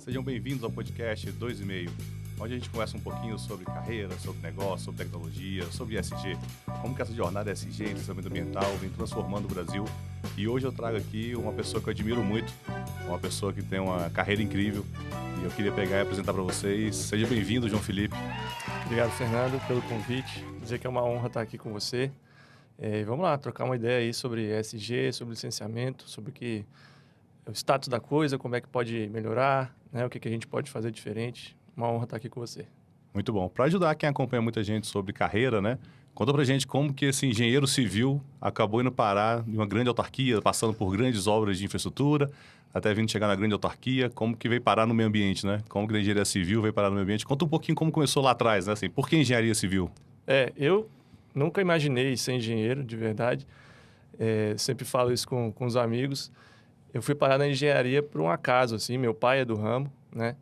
Sejam bem-vindos ao podcast 2,5, onde a gente conversa um pouquinho sobre carreira, sobre negócio, sobre tecnologia, sobre ESG, como que essa jornada ESG, licenciamento ambiental, vem transformando o Brasil. E hoje eu trago aqui uma pessoa que eu admiro muito, uma pessoa que tem uma carreira incrível, e eu queria pegar e apresentar para vocês. Seja bem-vindo, João Felipe. Obrigado, Fernando, pelo convite. Dizer que é uma honra estar aqui com você. Vamos lá, trocar uma ideia aí sobre ESG, sobre licenciamento, sobre o status da coisa, como é que pode melhorar, né? O que a gente pode fazer diferente. Uma honra estar aqui com você. Muito bom. Para ajudar quem acompanha muita gente sobre carreira, né? Conta pra gente como que esse engenheiro civil acabou indo parar em uma grande autarquia, passando por grandes obras de infraestrutura, até vindo chegar na grande autarquia, como que veio parar no meio ambiente, né? Como que a engenharia civil veio parar no meio ambiente. Conta um pouquinho como começou lá atrás, né? Assim, por que engenharia civil? Eu nunca imaginei ser engenheiro, de verdade. Sempre falo isso com os amigos. Eu fui parar na engenharia por um acaso, assim. Meu pai é do ramo, né?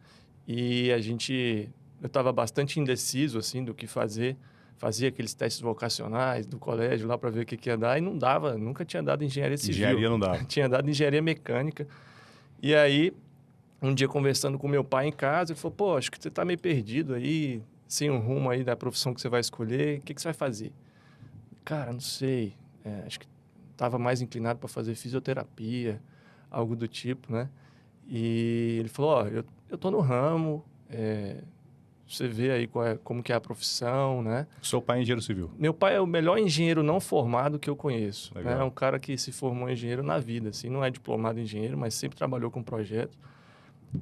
E eu estava bastante indeciso, assim, do que fazer. Fazia aqueles testes vocacionais do colégio lá para ver o que ia dar e não dava, nunca tinha dado engenharia civil. Engenharia não dava. Tinha dado engenharia mecânica. E aí, um dia conversando com meu pai em casa, ele falou, pô, acho que você está meio perdido aí, sem um rumo aí da profissão que você vai escolher, o que você vai fazer? Cara, não sei, acho que estava mais inclinado para fazer fisioterapia, algo do tipo, né? E ele falou, ó, eu tô no ramo, você vê aí como que é a profissão, né? Seu pai é engenheiro civil. Meu pai é o melhor engenheiro não formado que eu conheço. Legal. Né? É um cara que se formou engenheiro na vida, assim, não é diplomado em engenheiro, mas sempre trabalhou com projetos.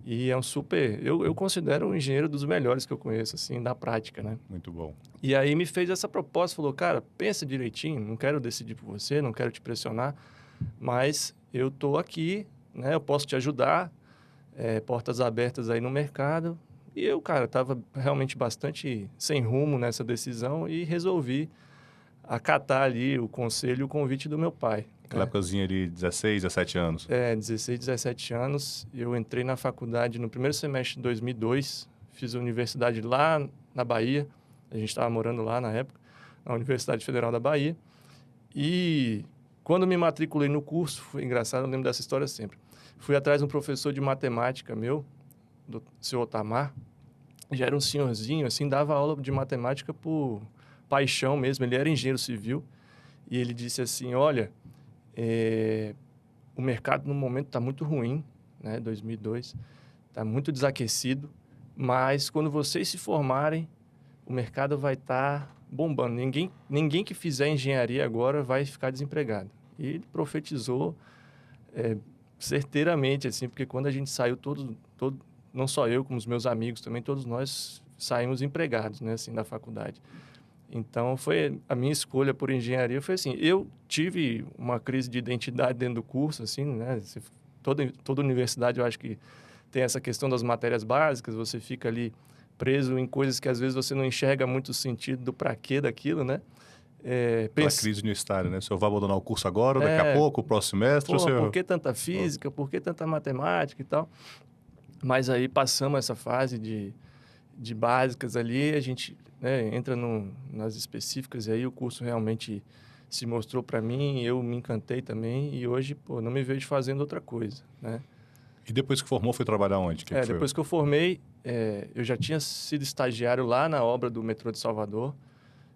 E é um super... Eu considero um engenheiro dos melhores que eu conheço, assim, da prática, né? Muito bom. E aí me fez essa proposta, falou, cara, pensa direitinho, não quero decidir por você, não quero te pressionar, mas eu tô aqui, né? Eu posso te ajudar, portas abertas aí no mercado. E eu, cara, estava realmente bastante sem rumo nessa decisão e resolvi acatar ali o conselho e o convite do meu pai. Aquela épocazinha de 16, 17 anos. 16, 17 anos. Eu entrei na faculdade no primeiro semestre de 2002, fiz a universidade lá na Bahia, a gente estava morando lá na época, na Universidade Federal da Bahia. E quando me matriculei no curso, foi engraçado, eu lembro dessa história sempre. Fui atrás de um professor de matemática meu, do seu Otamar, já era um senhorzinho, assim, dava aula de matemática por paixão mesmo, ele era engenheiro civil, e ele disse assim, olha, o mercado no momento está muito ruim, né, 2002, está muito desaquecido, mas quando vocês se formarem, o mercado vai estar bombando, ninguém que fizer engenharia agora vai ficar desempregado. E ele profetizou certeiramente, assim, porque quando a gente saiu não só eu, como os meus amigos também, todos nós saímos empregados, né, assim, da faculdade. Então, a minha escolha por engenharia foi assim, eu tive uma crise de identidade dentro do curso, assim, né, toda universidade eu acho que tem essa questão das matérias básicas, você fica ali preso em coisas que às vezes você não enxerga muito o sentido do pra quê daquilo, né. Aquela crise universitária, né? O senhor vai abandonar o curso agora, daqui a pouco, o próximo semestre? Por que tanta física, por que tanta matemática e tal? Mas aí passamos essa fase de básicas ali, a gente, né, entra nas específicas e aí o curso realmente se mostrou para mim, eu me encantei também e hoje, pô, não me vejo fazendo outra coisa, né? E depois que formou, foi trabalhar onde? Depois que eu formei, eu já tinha sido estagiário lá na obra do metrô de Salvador,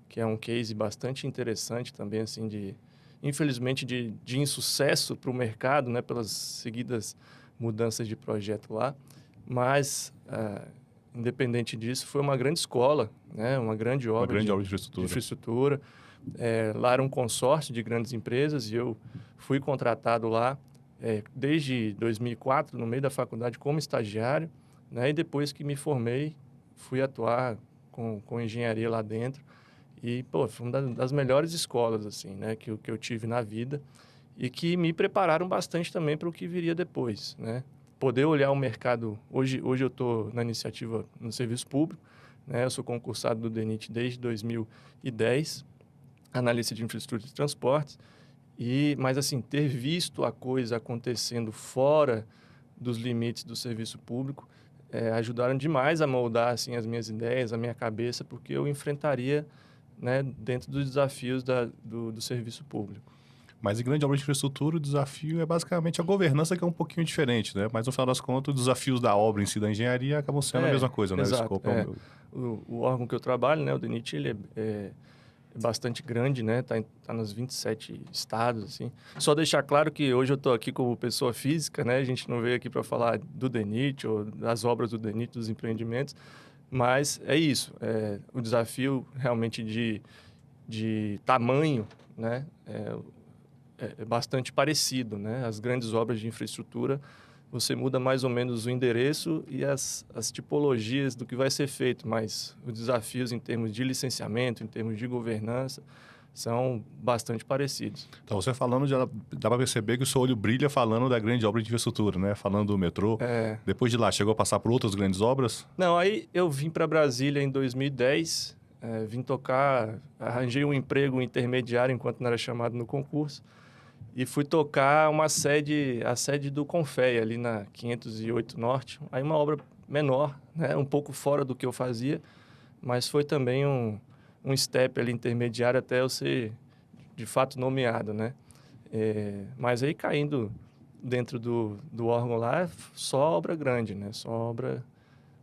que é um case bastante interessante também, assim, infelizmente, de insucesso para o mercado, né, pelas seguidas mudanças de projeto lá, mas, independente disso, foi uma grande escola, né, uma grande obra de infraestrutura. Lá era um consórcio de grandes empresas e eu fui contratado lá desde 2004, no meio da faculdade, como estagiário, né, e depois que me formei, fui atuar com engenharia lá dentro. E, pô, foi uma das melhores escolas, assim, né, que eu tive na vida e que me prepararam bastante também para o que viria depois, né? Poder olhar o mercado... Hoje eu estou na iniciativa no serviço público, né? Eu sou concursado do DENIT desde 2010, analista de infraestrutura de transportes, mas, assim, ter visto a coisa acontecendo fora dos limites do serviço público ajudaram demais a moldar, assim, as minhas ideias, a minha cabeça, porque eu enfrentaria, né, dentro dos desafios do serviço público. Mas em grande obra de infraestrutura, o desafio é basicamente a governança, que é um pouquinho diferente, né? Mas no final das contas, os desafios da obra em si, da engenharia, acabam sendo a mesma coisa, né? O Exato. escopo é o meu. O órgão que eu trabalho, né, o DENIT, ele é bastante grande, né? Tá nos 27 estados, assim. Só deixar claro que hoje eu estou aqui como pessoa física, né? A gente não veio aqui para falar do DENIT ou das obras do DENIT, dos empreendimentos, mas é isso. O desafio realmente de tamanho, né? É bastante parecido, né? As grandes obras de infraestrutura, você muda mais ou menos o endereço e as tipologias do que vai ser feito, mas os desafios em termos de licenciamento, em termos de governança, são bastante parecidos. Então, você falando, já dá para perceber que o seu olho brilha falando da grande obra de infraestrutura, né? Falando do metrô. Depois de lá, chegou a passar por outras grandes obras? Não, aí eu vim para Brasília em 2010, vim tocar, arranjei um emprego intermediário enquanto não era chamado no concurso, e fui tocar a sede do Confeia, ali na 508 Norte. Aí uma obra menor, né? Um pouco fora do que eu fazia, mas foi também um step ali intermediário até eu ser, de fato, nomeado, né? Mas aí caindo dentro do órgão lá, só obra grande, né? Só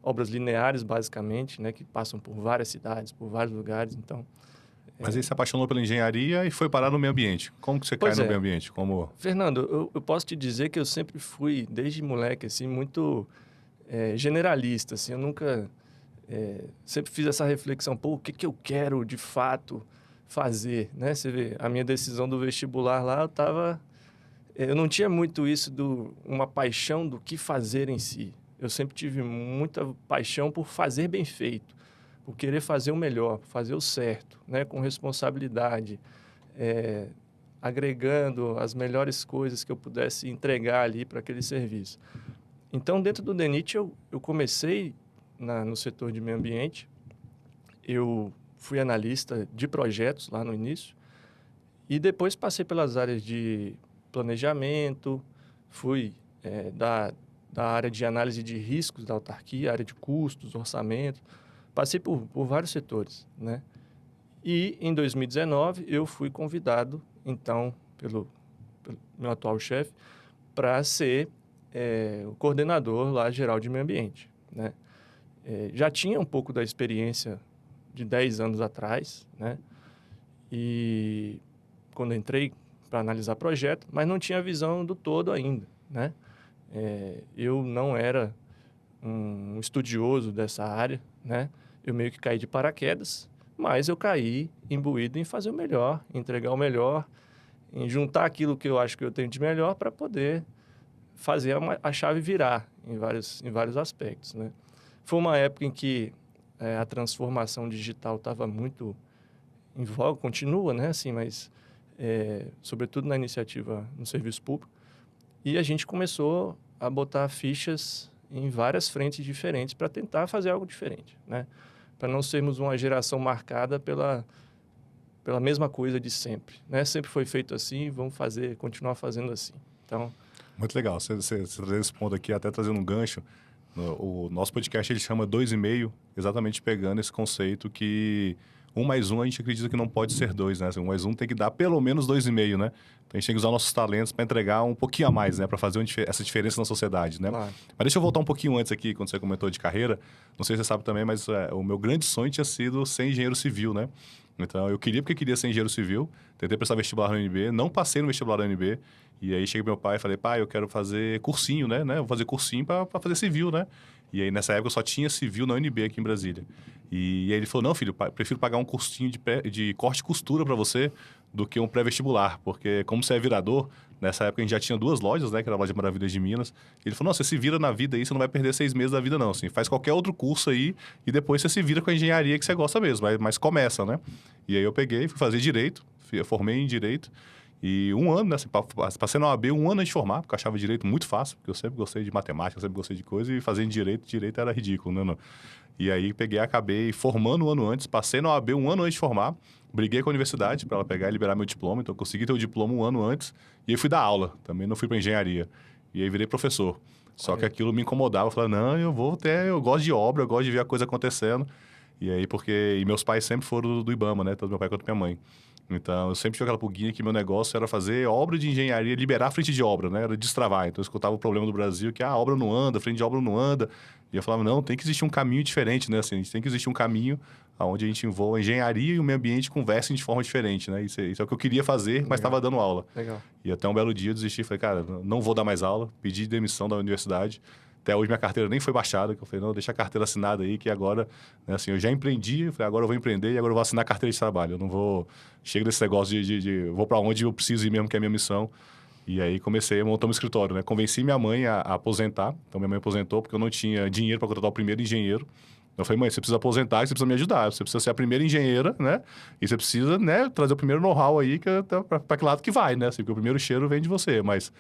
obras lineares, basicamente, né? Que passam por várias cidades, por vários lugares, então... Mas aí se apaixonou pela engenharia e foi parar no meio ambiente. Como que você cai no meio ambiente? Fernando, eu posso te dizer que eu sempre fui, desde moleque, assim, muito generalista, assim. Eu nunca... sempre fiz essa reflexão, pô, o que eu quero, de fato, fazer, né? Você vê, a minha decisão do vestibular lá, eu não tinha muito isso uma paixão do que fazer em si. Eu sempre tive muita paixão por fazer bem feito, por querer fazer o melhor, fazer o certo, né? Com responsabilidade, agregando as melhores coisas que eu pudesse entregar ali para aquele serviço. Então, dentro do DENIT, eu comecei no setor de meio ambiente. Eu fui analista de projetos lá no início e depois passei pelas áreas de planejamento, fui da área de análise de riscos da autarquia, área de custos, orçamento. Passei por vários setores, né? E em 2019 eu fui convidado, então, pelo meu atual chefe, para ser o coordenador lá geral de meio ambiente, né? Já tinha um pouco da experiência de 10 anos atrás, né? E quando entrei para analisar projeto, mas não tinha a visão do todo ainda, né? Eu não era um estudioso dessa área, né? Eu meio que caí de paraquedas, mas eu caí imbuído em fazer o melhor, entregar o melhor, em juntar aquilo que eu acho que eu tenho de melhor para poder fazer a chave virar em vários aspectos, né? Foi uma época em que a transformação digital estava muito em voga, continua, né? Assim, mas sobretudo na iniciativa no serviço público, e a gente começou a botar fichas em várias frentes diferentes para tentar fazer algo diferente, né? Para não sermos uma geração marcada pela mesma coisa de sempre, né? Sempre foi feito assim, vamos continuar fazendo assim. Então, muito legal. Você trazer esse ponto aqui, até trazendo um gancho. O nosso podcast ele chama 2,5, exatamente pegando esse conceito que 1 mais 1 a gente acredita que não pode ser 2, né? Assim, 1 mais 1 tem que dar pelo menos 2,5, né? Então a gente tem que usar nossos talentos para entregar um pouquinho a mais, né? Para fazer essa diferença na sociedade, né? Claro. Mas deixa eu voltar um pouquinho antes aqui, quando você comentou de carreira. Não sei se você sabe também, mas o meu grande sonho tinha sido ser engenheiro civil, né? Então eu queria ser engenheiro civil, tentei prestar vestibular no UNB, não passei no vestibular da UNB. E aí cheguei pro meu pai e falei, pai, eu quero fazer cursinho, né? Vou fazer cursinho para fazer civil, né? E aí nessa época eu só tinha civil na UNB aqui em Brasília. E aí ele falou, não, filho, prefiro pagar um cursinho de corte e costura para você do que um pré-vestibular, porque como você é virador, nessa época a gente já tinha 2 lojas, né? Que era a Loja Maravilhas de Minas. Ele falou, não, você se vira na vida aí, você não vai perder 6 meses da vida não, assim, faz qualquer outro curso aí e depois você se vira com a engenharia que você gosta mesmo, mas começa, né? E aí eu peguei, fui fazer Direito, formei em Direito. E 1 ano, né? Passei na OAB 1 ano antes de formar, porque eu achava direito muito fácil, porque eu sempre gostei de matemática, eu sempre gostei de coisa, e fazendo direito era ridículo, né? Não. E aí acabei formando 1 ano antes, passei na OAB 1 ano antes de formar, briguei com a universidade para ela pegar e liberar meu diploma, então eu consegui ter o diploma 1 ano antes, e aí fui dar aula, também não fui para engenharia. E aí virei professor. Só que aquilo me incomodava, eu falei, não, eu gosto de obra, eu gosto de ver a coisa acontecendo. E aí, e meus pais sempre foram do IBAMA, né? Tanto meu pai quanto minha mãe. Então, eu sempre tive aquela pulguinha que meu negócio era fazer obra de engenharia, liberar a frente de obra, né? Era destravar. Então, eu escutava o problema do Brasil, que a obra não anda, a frente de obra não anda. E eu falava, não, tem que existir um caminho diferente, né? Assim, a gente tem que existir um caminho onde a gente envolva a engenharia e o meio ambiente conversem de forma diferente, né? Isso é o que eu queria fazer, mas estava dando aula. Legal. E até um belo dia eu desisti, falei, cara, não vou dar mais aula, pedi demissão da universidade. Até hoje minha carteira nem foi baixada, que eu falei, não, deixa a carteira assinada aí, que agora, né, assim, eu já empreendi, eu falei, agora eu vou empreender e agora eu vou assinar a carteira de trabalho. Eu não vou, chega desse negócio de vou para onde eu preciso ir mesmo, que é a minha missão. E aí comecei a montar um escritório, né? Convenci minha mãe a aposentar, então minha mãe aposentou porque eu não tinha dinheiro para contratar o primeiro engenheiro. Eu falei, mãe, você precisa aposentar, você precisa me ajudar, você precisa ser a primeira engenheira, né? E você precisa, né, trazer o primeiro know-how aí para que lado que vai, né? Assim, porque o primeiro cheiro vem de você, mas...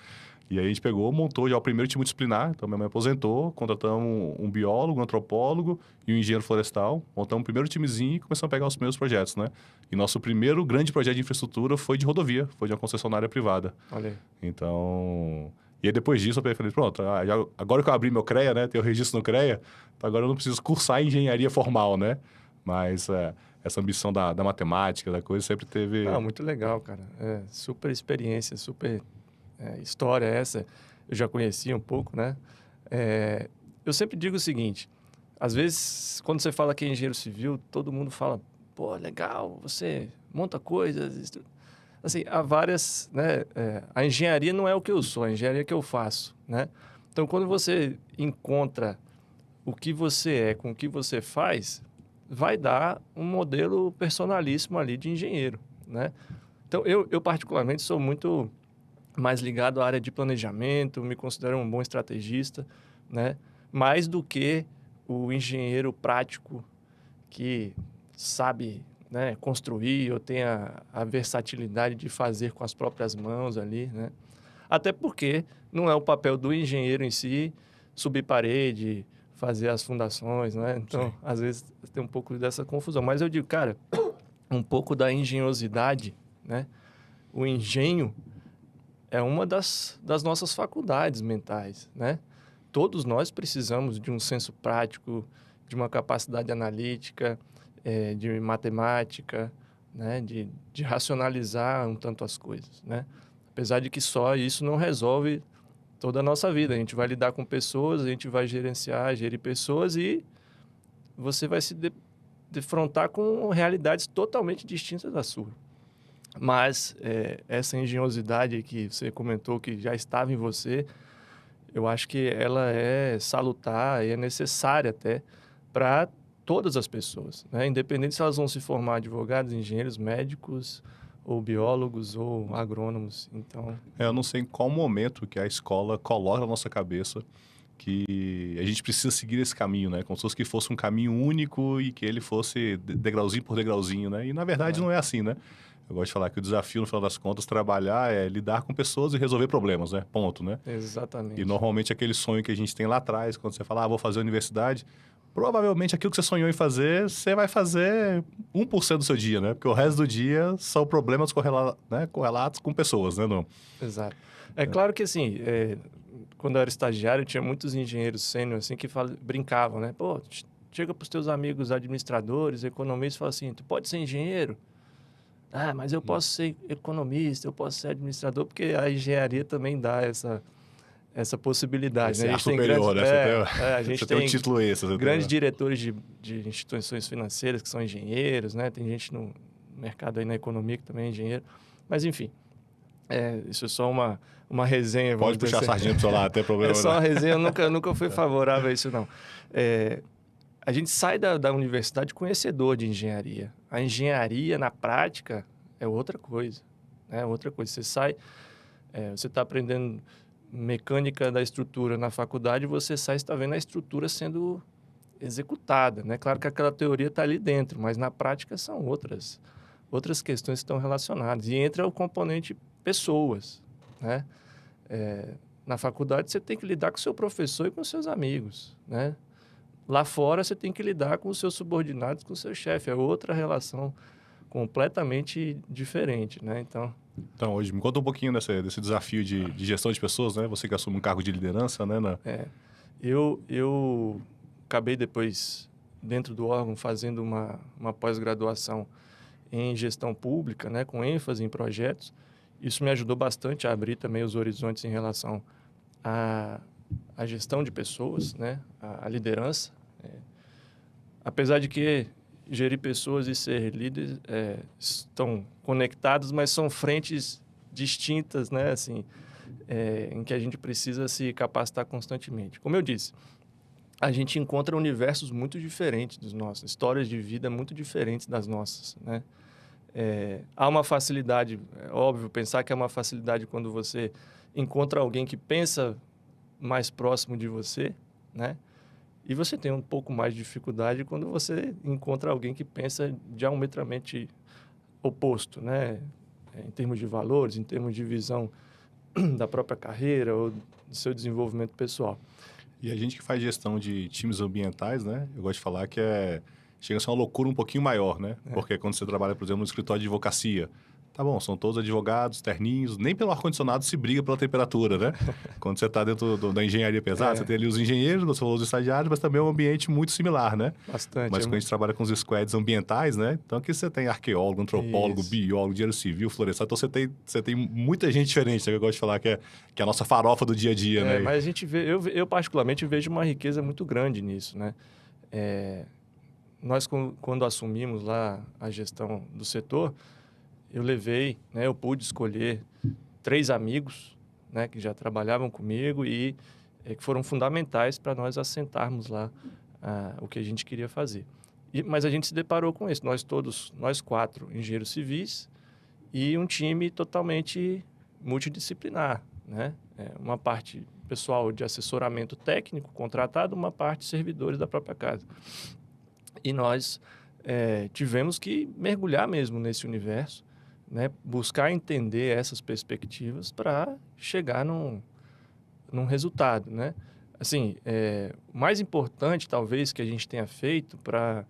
E aí a gente pegou, montou já o primeiro time disciplinar. Então, minha mãe aposentou, contratamos um biólogo, um antropólogo e um engenheiro florestal. Montamos o primeiro timezinho e começamos a pegar os primeiros projetos, né? E nosso primeiro grande projeto de infraestrutura foi de rodovia, foi de uma concessionária privada. Olha aí. Então... E aí, depois disso, eu falei, pronto, agora que eu abri meu CREA, né? Tenho o registro no CREA, então agora eu não preciso cursar engenharia formal, né? Mas essa ambição da matemática, da coisa, sempre teve... Ah, muito legal, cara. Super experiência, super... história essa, eu já conhecia um pouco, né? Eu sempre digo o seguinte, às vezes, quando você fala que é engenheiro civil, todo mundo fala, pô, legal, você monta coisas... Assim, há várias, né? A engenharia não é o que eu sou, a engenharia é que eu faço, né? Então, quando você encontra o que você é com o que você faz, vai dar um modelo personalíssimo ali de engenheiro, né? Então, eu particularmente sou muito... mais ligado à área de planejamento, me considero um bom estrategista, né? Mais do que o engenheiro prático que sabe, né, construir ou tem a versatilidade de fazer com as próprias mãos ali, né? Até porque não é o papel do engenheiro em si subir parede, fazer as fundações, né? Então, às vezes tem um pouco dessa confusão. Mas eu digo, cara, um pouco da engenhosidade, né? O engenho é uma das nossas faculdades mentais, né? Todos nós precisamos de um senso prático, de uma capacidade analítica, de matemática, né? De racionalizar um tanto as coisas, né? Apesar de que só isso não resolve toda a nossa vida. A gente vai lidar com pessoas, a gente vai gerir pessoas e você vai se defrontar com realidades totalmente distintas da sua. Mas essa engenhosidade que você comentou que já estava em você, eu acho que ela é salutar e é necessária até para todas as pessoas, né? Independente se elas vão se formar advogados, engenheiros, médicos, ou biólogos, ou agrônomos. Então... eu não sei em qual momento que a escola coloca na nossa cabeça que a gente precisa seguir esse caminho, né? Como se fosse um caminho único e que ele fosse degrauzinho por degrauzinho, né? E, na verdade, não é assim, né? Eu gosto de falar que o desafio, no final das contas, trabalhar é lidar com pessoas e resolver problemas, né? Ponto, né? Exatamente. E, normalmente, aquele sonho que a gente tem lá atrás, quando você fala, vou fazer a universidade, provavelmente aquilo que você sonhou em fazer, você vai fazer 1% do seu dia, né? Porque o resto do dia são problemas correlatos com pessoas, né? Não? Exato. É claro que, assim, quando eu era estagiário, tinha muitos engenheiros sênior, assim, que brincavam, né? Pô, chega para os teus amigos administradores, economistas, e fala assim, tu pode ser engenheiro? Ah, mas eu posso ser economista, eu posso ser administrador, porque a engenharia também dá essa possibilidade. Né? A gente tem superior, grandes, né? a gente você tem um título extra. Grandes diretores de instituições financeiras que são engenheiros, né? Tem gente no mercado aí na economia que também é engenheiro. Mas, enfim, isso é só uma resenha. Pode puxar a sardinha para o seu lado, até problema. É só uma resenha, eu nunca fui favorável a isso, não. A gente sai da universidade conhecedor de engenharia. A engenharia, na prática, é outra coisa. Né? Outra coisa. Você sai, você está aprendendo mecânica da estrutura na faculdade, você sai e está vendo a estrutura sendo executada. Né? Claro que aquela teoria está ali dentro, mas na prática são outras questões que estão relacionadas. E entra o componente pessoas. Né? Na faculdade, você tem que lidar com o seu professor e com os seus amigos. Né? Lá fora, você tem que lidar com os seus subordinados, com o seu chefe. É outra relação completamente diferente, né? Então, hoje, me conta um pouquinho desse desafio de gestão de pessoas, né? Você que assume um cargo de liderança, né? Eu acabei depois, dentro do órgão, fazendo uma pós-graduação em gestão pública, né, com ênfase em projetos. Isso me ajudou bastante a abrir também os horizontes em relação à gestão de pessoas, né, à liderança. Apesar de que gerir pessoas e ser líder estão conectados, mas são frentes distintas, né, assim, em que a gente precisa se capacitar constantemente. Como eu disse, a gente encontra universos muito diferentes dos nossos, histórias de vida muito diferentes das nossas, né? Há uma facilidade, é óbvio, pensar que é uma facilidade quando você encontra alguém que pensa mais próximo de você, né? E você tem um pouco mais de dificuldade quando você encontra alguém que pensa diametralmente oposto, né? Em termos de valores, em termos de visão da própria carreira ou do seu desenvolvimento pessoal. E a gente que faz gestão de times ambientais, né? Eu gosto de falar que chega a ser uma loucura um pouquinho maior, né? Porque quando você trabalha, por exemplo, no escritório de advocacia, tá bom, são todos advogados, terninhos, nem pelo ar-condicionado se briga pela temperatura, né? Quando você está dentro da engenharia pesada, você tem ali os engenheiros, você falou dos estagiários, mas também é um ambiente muito similar, né? Bastante. Mas quando a gente trabalha com os squads ambientais, né? Então aqui você tem arqueólogo, antropólogo, biólogo, engenheiro civil, florestal. Então você tem muita gente diferente, né? Eu gosto de falar que é a nossa farofa do dia a dia, né? Mas a gente vê, eu particularmente vejo uma riqueza muito grande nisso, né? Nós, quando assumimos lá a gestão do setor, eu levei, né, eu pude escolher 3 amigos, né, que já trabalhavam comigo e que foram fundamentais para nós assentarmos lá o que a gente queria fazer. Mas a gente se deparou com isso, nós 4 engenheiros civis e um time totalmente multidisciplinar, né? Uma parte pessoal de assessoramento técnico contratado, uma parte servidores da própria casa. E nós tivemos que mergulhar mesmo nesse universo, né? Buscar entender essas perspectivas para chegar num resultado, né? Assim, o mais importante, talvez, que a gente tenha feito para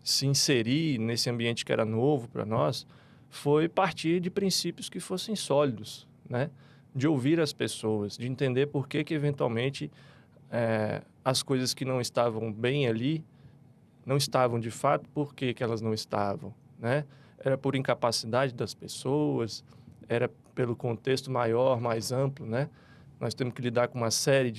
se inserir nesse ambiente que era novo para nós foi partir de princípios que fossem sólidos, né? De ouvir as pessoas, de entender por que eventualmente, as coisas que não estavam bem ali não estavam de fato, por que elas não estavam, né? Era por incapacidade das pessoas, era pelo contexto maior, mais amplo, né? Nós temos que lidar com uma série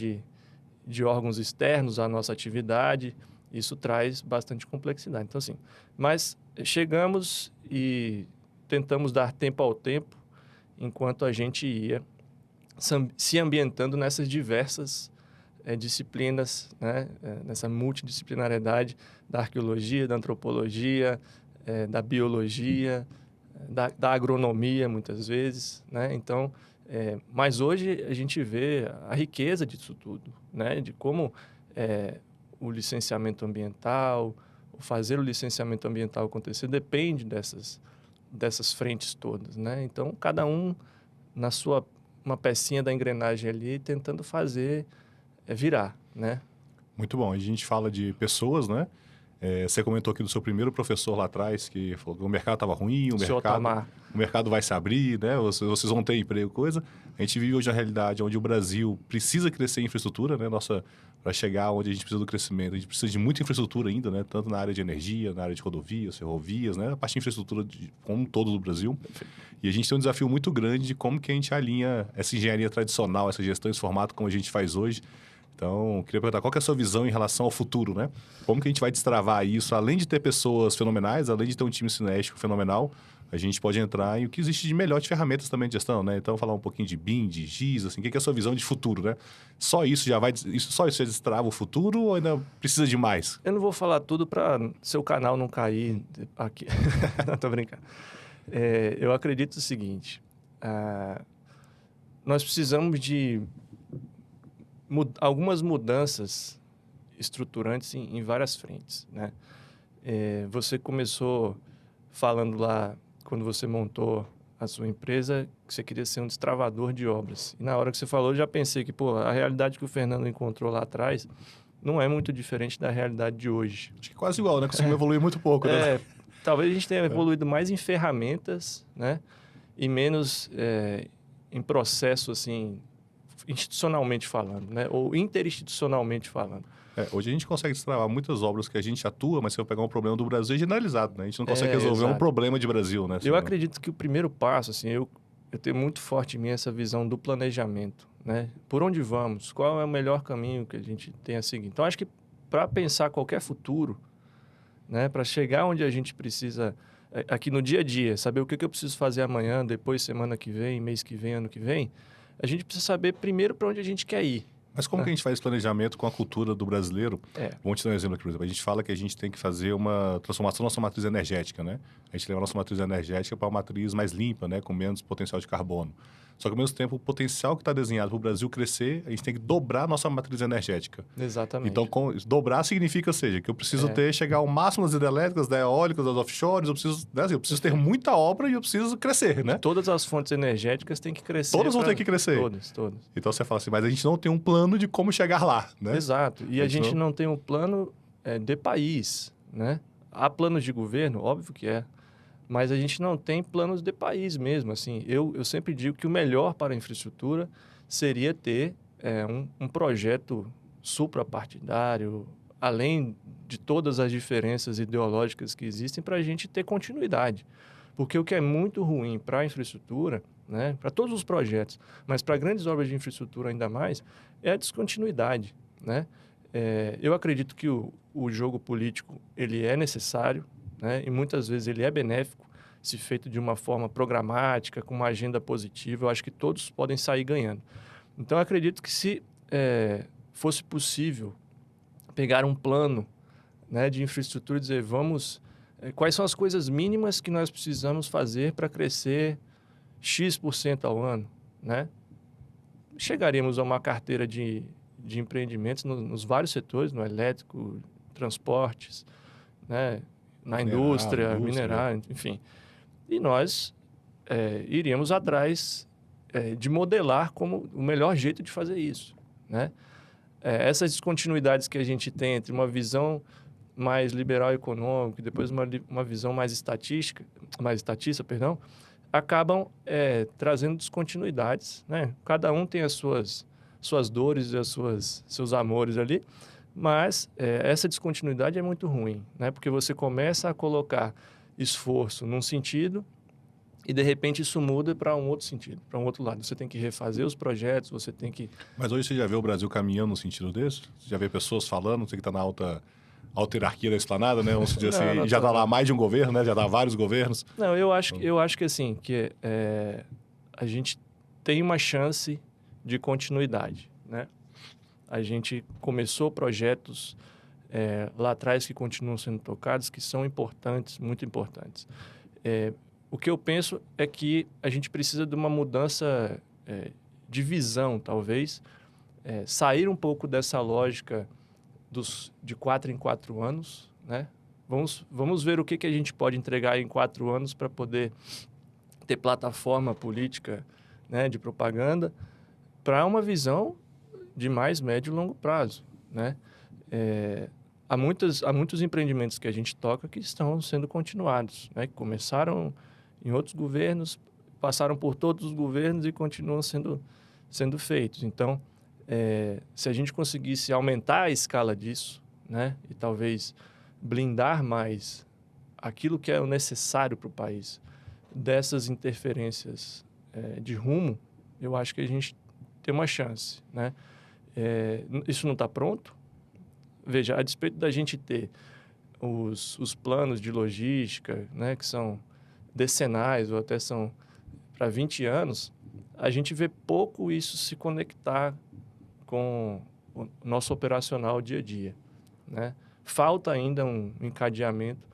de órgãos externos à nossa atividade, isso traz bastante complexidade. Então, assim, mas chegamos e tentamos dar tempo ao tempo, enquanto a gente ia se ambientando nessas diversas disciplinas, né? Nessa multidisciplinariedade da arqueologia, da antropologia, da biologia, da agronomia, muitas vezes, né? Então, mas hoje a gente vê a riqueza disso tudo, né? De como o licenciamento ambiental, o fazer o licenciamento ambiental acontecer, depende dessas frentes todas, né? Então, cada um na sua uma pecinha da engrenagem ali, tentando fazer virar, né? Muito bom. A gente fala de pessoas, né? Você comentou aqui do seu primeiro professor lá atrás, que falou que o mercado estava ruim, o mercado vai se abrir, né? Vocês vão ter emprego, coisa. A gente vive hoje uma realidade onde o Brasil precisa crescer em infraestrutura, né? Para chegar onde a gente precisa do crescimento, a gente precisa de muita infraestrutura ainda, né? Tanto na área de energia, na área de rodovias, ferrovias, né? A parte de infraestrutura como um todo do Brasil. E a gente tem um desafio muito grande de como que a gente alinha essa engenharia tradicional, essa gestão, esse formato como a gente faz hoje. Então, queria perguntar, qual que é a sua visão em relação ao futuro, né? Como que a gente vai destravar isso? Além de ter pessoas fenomenais, além de ter um time cinético fenomenal, a gente pode entrar em o que existe de melhor de ferramentas também de gestão, né? Então, falar um pouquinho de BIM, de GIS, assim, o que é a sua visão de futuro, né? Só isso já destrava o futuro ou ainda precisa de mais? Eu não vou falar tudo para seu canal não cair aqui. Não, tô brincando. Eu acredito o seguinte, nós precisamos de algumas mudanças estruturantes em várias frentes, né? Você começou falando lá, quando você montou a sua empresa, que você queria ser um destravador de obras. E na hora que você falou, eu já pensei que, a realidade que o Fernando encontrou lá atrás não é muito diferente da realidade de hoje. Acho que é quase igual, né? Conseguimos evoluir muito pouco, né? Talvez a gente tenha evoluído mais em ferramentas, né? E menos em processo, assim, institucionalmente falando, né? Ou interinstitucionalmente falando. Hoje a gente consegue destravar muitas obras que a gente atua, mas se eu pegar um problema do Brasil é generalizado, né? A gente não consegue resolver um problema de Brasil, né? Eu acredito que o primeiro passo, assim, eu tenho muito forte em mim essa visão do planejamento, né? Por onde vamos? Qual é o melhor caminho que a gente tem a seguir? Então, acho que para pensar qualquer futuro, né? Para chegar onde a gente precisa, aqui no dia a dia, saber o que eu preciso fazer amanhã, depois, semana que vem, mês que vem, ano que vem, a gente precisa saber primeiro para onde a gente quer ir. Mas como que a gente faz esse planejamento com a cultura do brasileiro? Vamos te dar um exemplo aqui, por exemplo. A gente fala que a gente tem que fazer uma transformação da nossa matriz energética, né? A gente leva a nossa matriz energética para uma matriz mais limpa, né? Com menos potencial de carbono. Só que, ao mesmo tempo, o potencial que está desenhado para o Brasil crescer, a gente tem que dobrar a nossa matriz energética. Exatamente. Então, dobrar significa, seja, que eu preciso chegar ao máximo das hidrelétricas, das eólicas, das offshores, eu preciso ter muita obra e eu preciso crescer, né? Todas as fontes energéticas têm que crescer. Todas vão ter que crescer. Todas. Então, você fala assim, mas a gente não tem um plano de como chegar lá, né? Exato. E a gente não tem um plano de país, né? Há planos de governo, óbvio que é. Mas a gente não tem planos de país mesmo, assim. Eu sempre digo que o melhor para a infraestrutura seria ter um projeto suprapartidário, além de todas as diferenças ideológicas que existem, para a gente ter continuidade. Porque o que é muito ruim para a infraestrutura, né, para todos os projetos, mas para grandes obras de infraestrutura ainda mais, é a descontinuidade, né? Eu acredito que o jogo político ele é necessário, né? E muitas vezes ele é benéfico, se feito de uma forma programática, com uma agenda positiva. Eu acho que todos podem sair ganhando. Então, eu acredito que se fosse possível pegar um plano, né, de infraestrutura e dizer, quais são as coisas mínimas que nós precisamos fazer para crescer X% ao ano, né? Chegaríamos a uma carteira de empreendimentos nos vários setores, no elétrico, transportes, né? Na indústria, mineral, enfim. E nós iríamos atrás de modelar como o melhor jeito de fazer isso, né? Essas descontinuidades que a gente tem entre uma visão mais liberal econômica e depois uma visão mais estatista, acabam trazendo descontinuidades, né? Cada um tem as suas dores e seus amores ali, mas essa descontinuidade é muito ruim, né? Porque você começa a colocar esforço num sentido e, de repente, isso muda para um outro sentido, para um outro lado. Você tem que refazer os projetos, você tem que... Mas hoje você já vê o Brasil caminhando no sentido desse? Você já vê pessoas falando, você que está na alta hierarquia da esplanada, né? Vamos dizer assim, já está lá mais de um governo, né? Já dá vários governos. Não, eu acho que assim, que a gente tem uma chance de continuidade, né? A gente começou projetos lá atrás que continuam sendo tocados, que são importantes, muito importantes. O que eu penso é que a gente precisa de uma mudança de visão, talvez, sair um pouco dessa lógica de 4 em 4 anos, né? Vamos ver o que a gente pode entregar em 4 anos para poder ter plataforma política, né, de propaganda, para uma visão de mais médio e longo prazo, né? Há muitos empreendimentos que a gente toca que estão sendo continuados, né? Que começaram em outros governos, passaram por todos os governos e continuam sendo feitos. Então, se a gente conseguisse aumentar a escala disso, né? E talvez blindar mais aquilo que é o necessário para o país dessas interferências de rumo, eu acho que a gente tem uma chance, né? Isso não está pronto. Veja, a despeito da gente ter os planos de logística, né, que são decenais ou até são para 20 anos, a gente vê pouco isso se conectar com o nosso operacional dia a dia, né? Falta ainda um encadeamento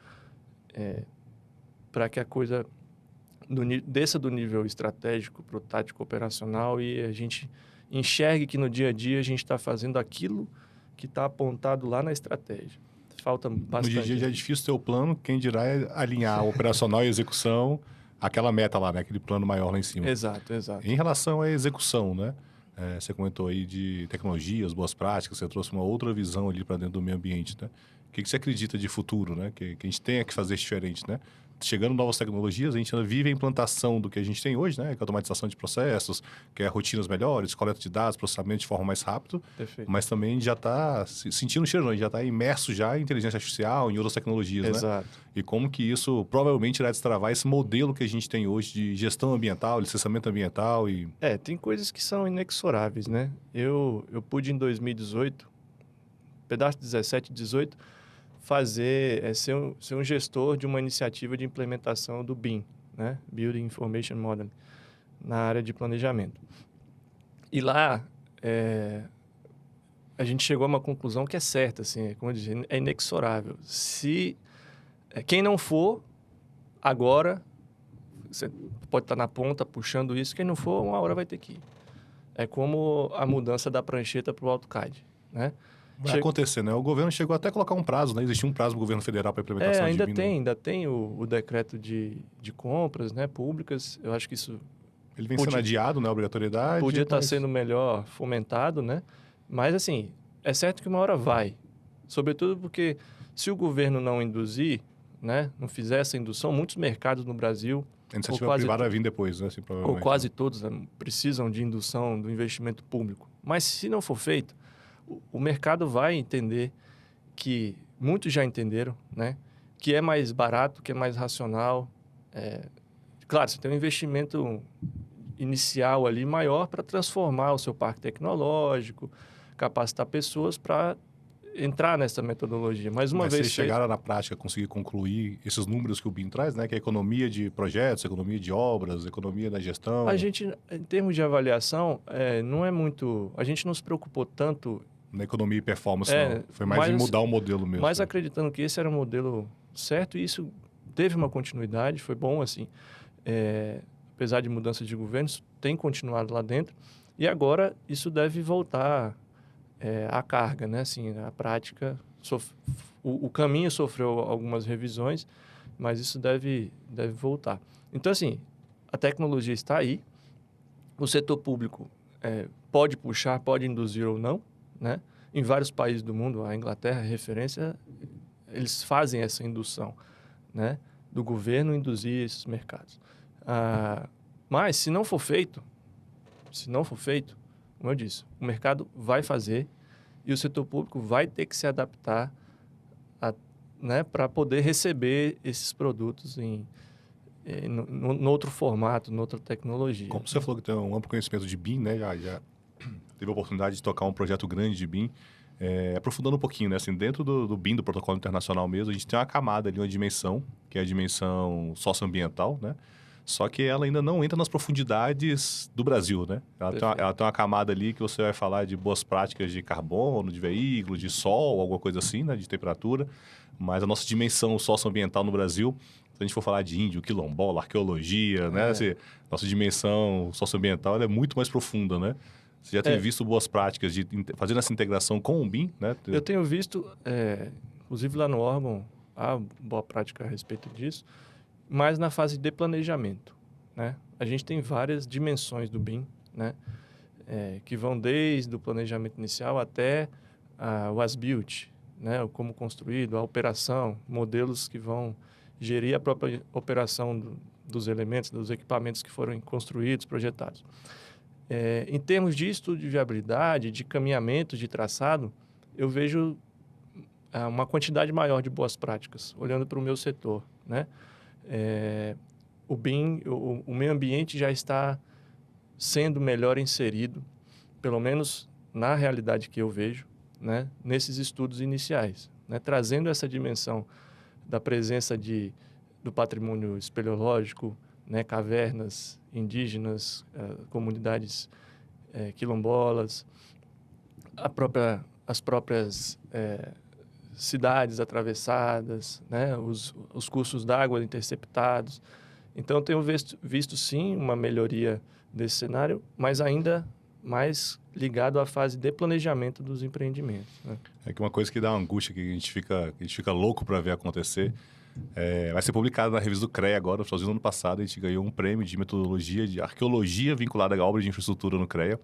para que a coisa desça do nível estratégico para o tático operacional e a gente enxergue que no dia a dia a gente está fazendo aquilo que está apontado lá na estratégia. Falta bastante. No dia a dia já é difícil ter o plano, quem dirá é alinhar a operacional e a execução, aquela meta lá, né? Aquele plano maior lá em cima. Exato. Em relação à execução, né? Você comentou aí de tecnologias, boas práticas, você trouxe uma outra visão ali para dentro do meio ambiente, né? O que você acredita de futuro, né? Que a gente tenha que fazer diferente, né? chegando novas tecnologias, a gente ainda vive a implantação do que a gente tem hoje, né? Que é a automatização de processos, que é rotinas melhores, coleta de dados, processamento de forma mais rápida. Perfeito. Mas também a gente já está sentindo o cheiro, não, a gente já está imerso já em inteligência artificial, em outras tecnologias, né? Exato. E como que isso provavelmente irá destravar esse modelo que a gente tem hoje de gestão ambiental, licenciamento ambiental e... Tem coisas que são inexoráveis, né? Eu pude em 2018, pedaço 17, 18, ser um gestor de uma iniciativa de implementação do BIM, né? Building Information Modeling, na área de planejamento. E lá, a gente chegou a uma conclusão que é certa, assim, como eu disse, é inexorável. Quem não for, agora, você pode estar na ponta puxando isso, quem não for, uma hora vai ter que ir. É como a mudança da prancheta para o AutoCAD, né? Vai acontecer, né? O governo chegou até a colocar um prazo, né? Existia um prazo do governo federal para implementação de BIM. Ainda tem o decreto de compras, né, públicas. Eu acho que isso... Ele vem sendo adiado, né? A obrigatoriedade. Podia estar sendo melhor fomentado, né? Mas, assim, é certo que uma hora vai. Sobretudo porque se o governo não induzir, né? Não fizer essa indução, muitos mercados no Brasil... A iniciativa privada vai vir depois, né? Assim, ou quase todos, né, precisam de indução do investimento público. Mas se não for feito, o mercado vai entender que muitos já entenderam, né? Que é mais barato, que é mais racional. Claro, você tem um investimento inicial ali maior para transformar o seu parque tecnológico, capacitar pessoas para entrar nessa metodologia. Mas uma vez vocês chegaram na prática, conseguir concluir esses números que o BIM traz, né? Que é a economia de projetos, economia de obras, economia da gestão. A gente, em termos de avaliação, não é muito... A gente não se preocupou tanto... Na economia e performance, não. Foi mais em mudar o modelo mesmo. Mas acreditando que esse era o modelo certo, e isso teve uma continuidade, foi bom, assim. Apesar de mudança de governos, tem continuado lá dentro. E agora isso deve voltar à carga, né? Assim, a prática... O caminho sofreu algumas revisões, mas isso deve voltar. Então, assim, a tecnologia está aí. O setor público pode puxar, pode induzir ou não, né? Em vários países do mundo, a Inglaterra é referência, eles fazem essa indução, né? Do governo induzir esses mercados. Mas, se não for feito, como eu disse, o mercado vai fazer e o setor público vai ter que se adaptar né, para poder receber esses produtos no outro formato, noutra tecnologia. Como você falou que tem um amplo conhecimento de BIM, né? Já teve a oportunidade de tocar um projeto grande de BIM. Aprofundando um pouquinho, né? Assim, dentro do BIM, do protocolo internacional mesmo, a gente tem uma camada ali, uma dimensão, que é a dimensão socioambiental, né? Só que ela ainda não entra nas profundidades do Brasil, né? Ela tem uma camada ali que você vai falar de boas práticas de carbono, de veículo, de sol, alguma coisa assim, né? De temperatura. Mas a nossa dimensão socioambiental no Brasil, se a gente for falar de índio, quilombola, arqueologia, né? Assim, nossa dimensão socioambiental ela é muito mais profunda, né? Você já tem visto boas práticas de fazendo essa integração com o BIM, né? Eu tenho visto, inclusive lá no órgão, há boa prática a respeito disso, mas na fase de planejamento, né? A gente tem várias dimensões do BIM, né? Que vão desde o planejamento inicial até o as-built, né? O como construído, a operação, modelos que vão gerir a própria operação dos elementos, dos equipamentos que foram construídos, projetados. Em termos de estudo de viabilidade, de caminhamento, de traçado, eu vejo uma quantidade maior de boas práticas, olhando para o meu setor, né? O BIM, o meio ambiente já está sendo melhor inserido, pelo menos na realidade que eu vejo, né? Nesses estudos iniciais, né? Trazendo essa dimensão da presença do patrimônio espeleológico, né? Cavernas indígenas, comunidades quilombolas, as próprias cidades atravessadas, né? Os cursos d'água interceptados. Então, eu tenho visto sim uma melhoria desse cenário, mas ainda mais ligado à fase de planejamento dos empreendimentos, né? É que uma coisa que dá uma angústia, que a gente fica louco para ver acontecer, vai ser publicado na revista do CREA agora, no finalzinho do ano passado. A gente ganhou um prêmio de metodologia de arqueologia vinculada à obra de infraestrutura no CREA.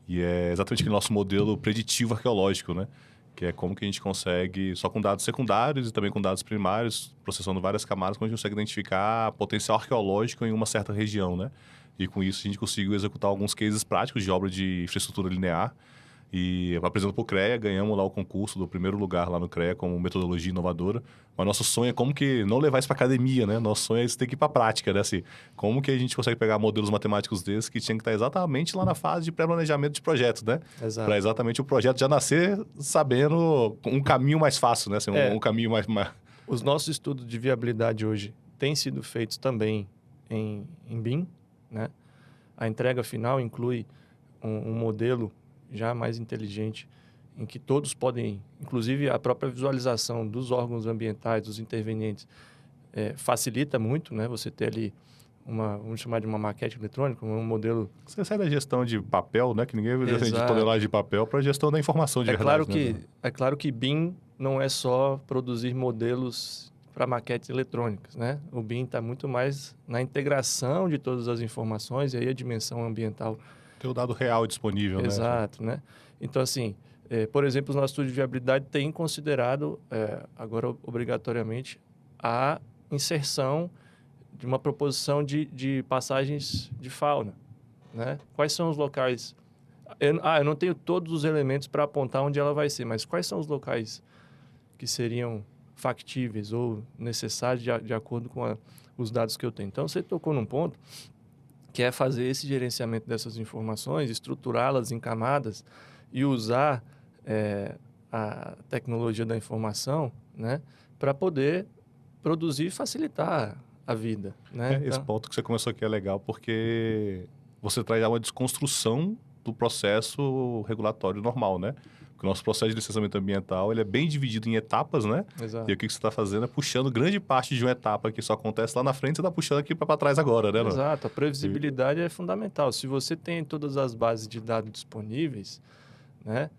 E é exatamente aquele nosso modelo preditivo arqueológico, né? que é como que a gente consegue, só com dados secundários e também com dados primários, processando várias camadas, como a gente consegue identificar potencial arqueológico em uma certa região, né? E com isso a gente conseguiu executar alguns cases práticos de obra de infraestrutura linear. E apresentando para o CREA, ganhamos lá o concurso do primeiro lugar lá no CREA como metodologia inovadora. Mas nosso sonho é como que não levar isso para academia, né? Nosso sonho é isso ter que ir para a prática, né? Assim, como que a gente consegue pegar modelos matemáticos desses que tinham que estar exatamente lá na fase de pré-planejamento de projetos, né? Exato. Para exatamente o projeto já nascer sabendo um caminho mais fácil, né? Assim, um caminho mais... Os nossos estudos de viabilidade hoje têm sido feitos também em BIM, né? A entrega final inclui um modelo já mais inteligente, em que todos podem, inclusive a própria visualização dos órgãos ambientais, dos intervenientes, facilita muito, né? Você ter ali vamos chamar de uma maquete eletrônica, um modelo... Você sai da gestão de papel, né? Que ninguém vai de tonelagem de papel para a gestão da informação de verdade. É claro que BIM não é só produzir modelos para maquetes eletrônicas, né? O BIM está muito mais na integração de todas as informações e aí a dimensão ambiental. Tem o dado real disponível, né? Exato, né? Então, assim, por exemplo, o nosso estudo de viabilidade tem considerado, agora obrigatoriamente, a inserção de uma proposição de passagens de fauna, né? Quais são os locais... eu não tenho todos os elementos para apontar onde ela vai ser, mas quais são os locais que seriam factíveis ou necessários de acordo com os dados que eu tenho? Então, você tocou num ponto que é fazer esse gerenciamento dessas informações, estruturá-las em camadas e usar a tecnologia da informação, né, para poder produzir e facilitar a vida, né? Esse ponto que você começou aqui é legal porque você traz uma desconstrução do processo regulatório normal, né? Porque o nosso processo de licenciamento ambiental ele é bem dividido em etapas, né? Exato. E o que você está fazendo é puxando grande parte de uma etapa que só acontece lá na frente, você está puxando aqui para trás agora, né? Exato. A previsibilidade é fundamental. Se você tem todas as bases de dados disponíveis, né?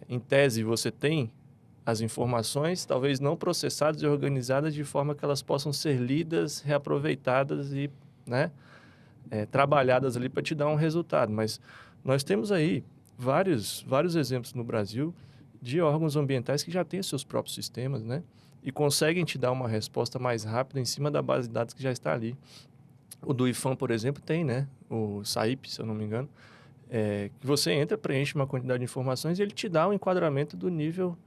Em tese, você tem as informações, talvez não processadas e organizadas de forma que elas possam ser lidas, reaproveitadas e, né, trabalhadas ali para te dar um resultado. Mas nós temos aí vários exemplos no Brasil de órgãos ambientais que já têm seus próprios sistemas, né? E conseguem te dar uma resposta mais rápida em cima da base de dados que já está ali. O do IFAM, por exemplo, tem, né? O SAIP, se eu não me engano, que você entra, preenche uma quantidade de informações e ele te dá um enquadramento do nível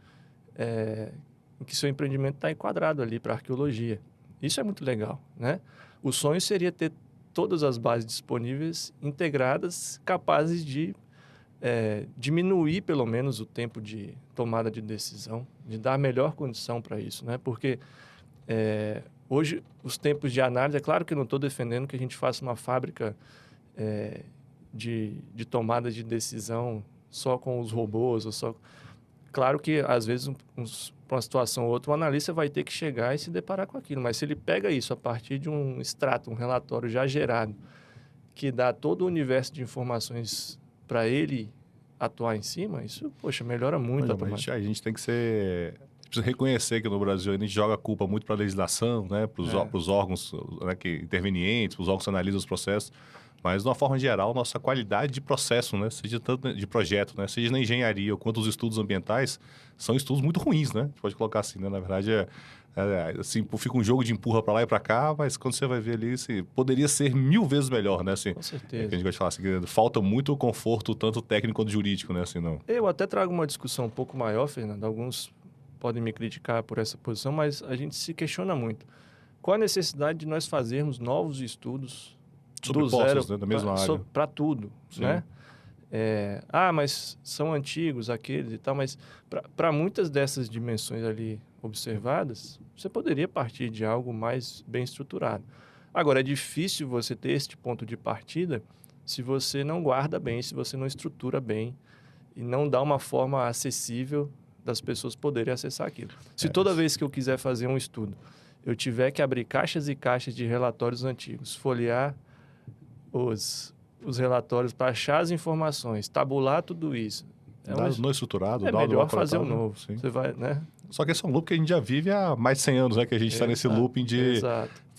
em que seu empreendimento está enquadrado ali para arqueologia. Isso é muito legal, né? O sonho seria ter todas as bases disponíveis, integradas, capazes de diminuir pelo menos o tempo de tomada de decisão, de dar a melhor condição para isso, né? Porque hoje os tempos de análise, é claro que eu não estou defendendo que a gente faça uma fábrica de tomada de decisão só com os robôs, ou só... Claro que, às vezes, para uma situação ou outra, o analista vai ter que chegar e se deparar com aquilo. Mas se ele pega isso a partir de um extrato, um relatório já gerado, que dá todo o universo de informações para ele atuar em cima, isso, poxa, melhora muito a tomada. A gente tem que ser... Precisa reconhecer que no Brasil a gente joga a culpa muito para a legislação, né? Para os órgãos, né, intervenientes, para os órgãos que analisam os processos. Mas, de uma forma geral, nossa qualidade de processo, né? Seja tanto de projeto, né? Seja na engenharia ou quanto os estudos ambientais, são estudos muito ruins, né? A gente pode colocar assim, né? Na verdade, assim, fica um jogo de empurra para lá e para cá, mas quando você vai ver ali, assim, poderia ser 1000 vezes melhor, né? Assim, com certeza. A gente gosta de falar assim, que falta muito conforto, tanto técnico quanto jurídico, né? Assim, não. Eu até trago uma discussão um pouco maior, Fernando. Alguns podem me criticar por essa posição, mas a gente se questiona muito. Qual a necessidade de nós fazermos novos estudos do zero, né, da mesma área, para tudo, sim, né? Mas são antigos aqueles e tal, mas para muitas dessas dimensões ali observadas, você poderia partir de algo mais bem estruturado. Agora, é difícil você ter este ponto de partida se você não guarda bem, se você não estrutura bem e não dá uma forma acessível das pessoas poderem acessar aquilo. Se toda vez que eu quiser fazer um estudo, eu tiver que abrir caixas e caixas de relatórios antigos, folhear os relatórios para achar as informações, tabular tudo isso. Dados não estruturado, melhor fazer um novo. Sim. Você vai, né? Só que esse é um loop que a gente já vive há mais de 100 anos, né? Que a gente está nesse looping de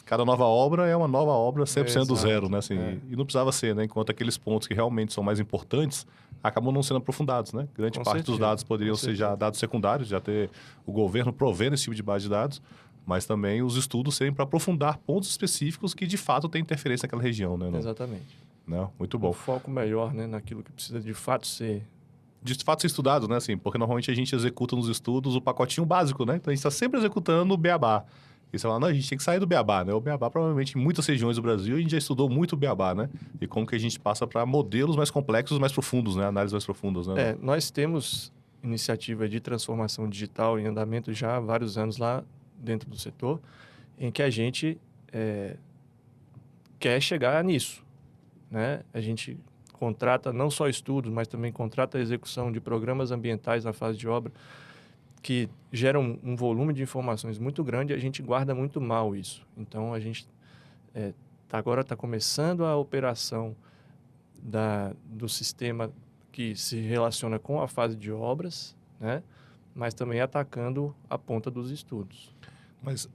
cada nova obra é uma nova obra 100% do zero, né? Assim, É. E não precisava ser, né? Enquanto aqueles pontos que realmente são mais importantes acabam não sendo aprofundados, né? Grande Com parte dos certeza, dados poderiam com ser já certeza. dados secundários, já ter o governo provendo esse tipo de base de dados, mas também os estudos serem para aprofundar pontos específicos que de fato têm interferência naquela região, né? Exatamente. Não, muito Um bom. foco melhor, né, naquilo que precisa de fato ser. De fato ser estudado, né? Assim, porque normalmente a gente executa nos estudos o pacotinho básico, né? Então a gente está sempre executando o beabá. E você fala, não, a gente tem que sair do beabá, né? O beabá, provavelmente, em muitas regiões do Brasil, a gente já estudou muito o beabá, né? E como que a gente passa para modelos mais complexos, mais profundos, né? Análises mais profundas, né? Nós temos iniciativa de transformação digital em andamento já há vários anos lá dentro do setor, em que a gente quer chegar nisso, né? A gente contrata não só estudos, mas também contrata a execução de programas ambientais na fase de obra, que geram um volume de informações muito grande e a gente guarda muito mal isso. Então, a gente agora está começando a operação do sistema que se relaciona com a fase de obras, né? Mas também atacando a ponta dos estudos. Mas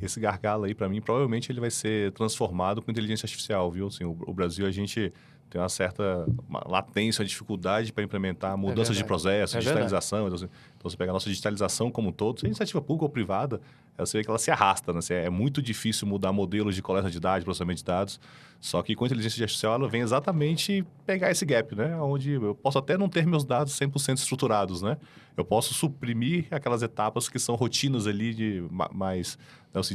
esse gargalo aí, para mim, provavelmente ele vai ser transformado com inteligência artificial, viu? Assim, o Brasil, a gente tem uma certa latência, uma dificuldade para implementar mudanças de processo, digitalização. Então, você pega a nossa digitalização como um todo, seja iniciativa pública ou privada, você vê que ela se arrasta, né? É muito difícil mudar modelos de coleta de dados, processamento de dados. Só que com a inteligência artificial, ela vem exatamente pegar esse gap, né? Onde eu posso até não ter meus dados 100% estruturados, né? Eu posso suprimir aquelas etapas que são rotinas ali de mais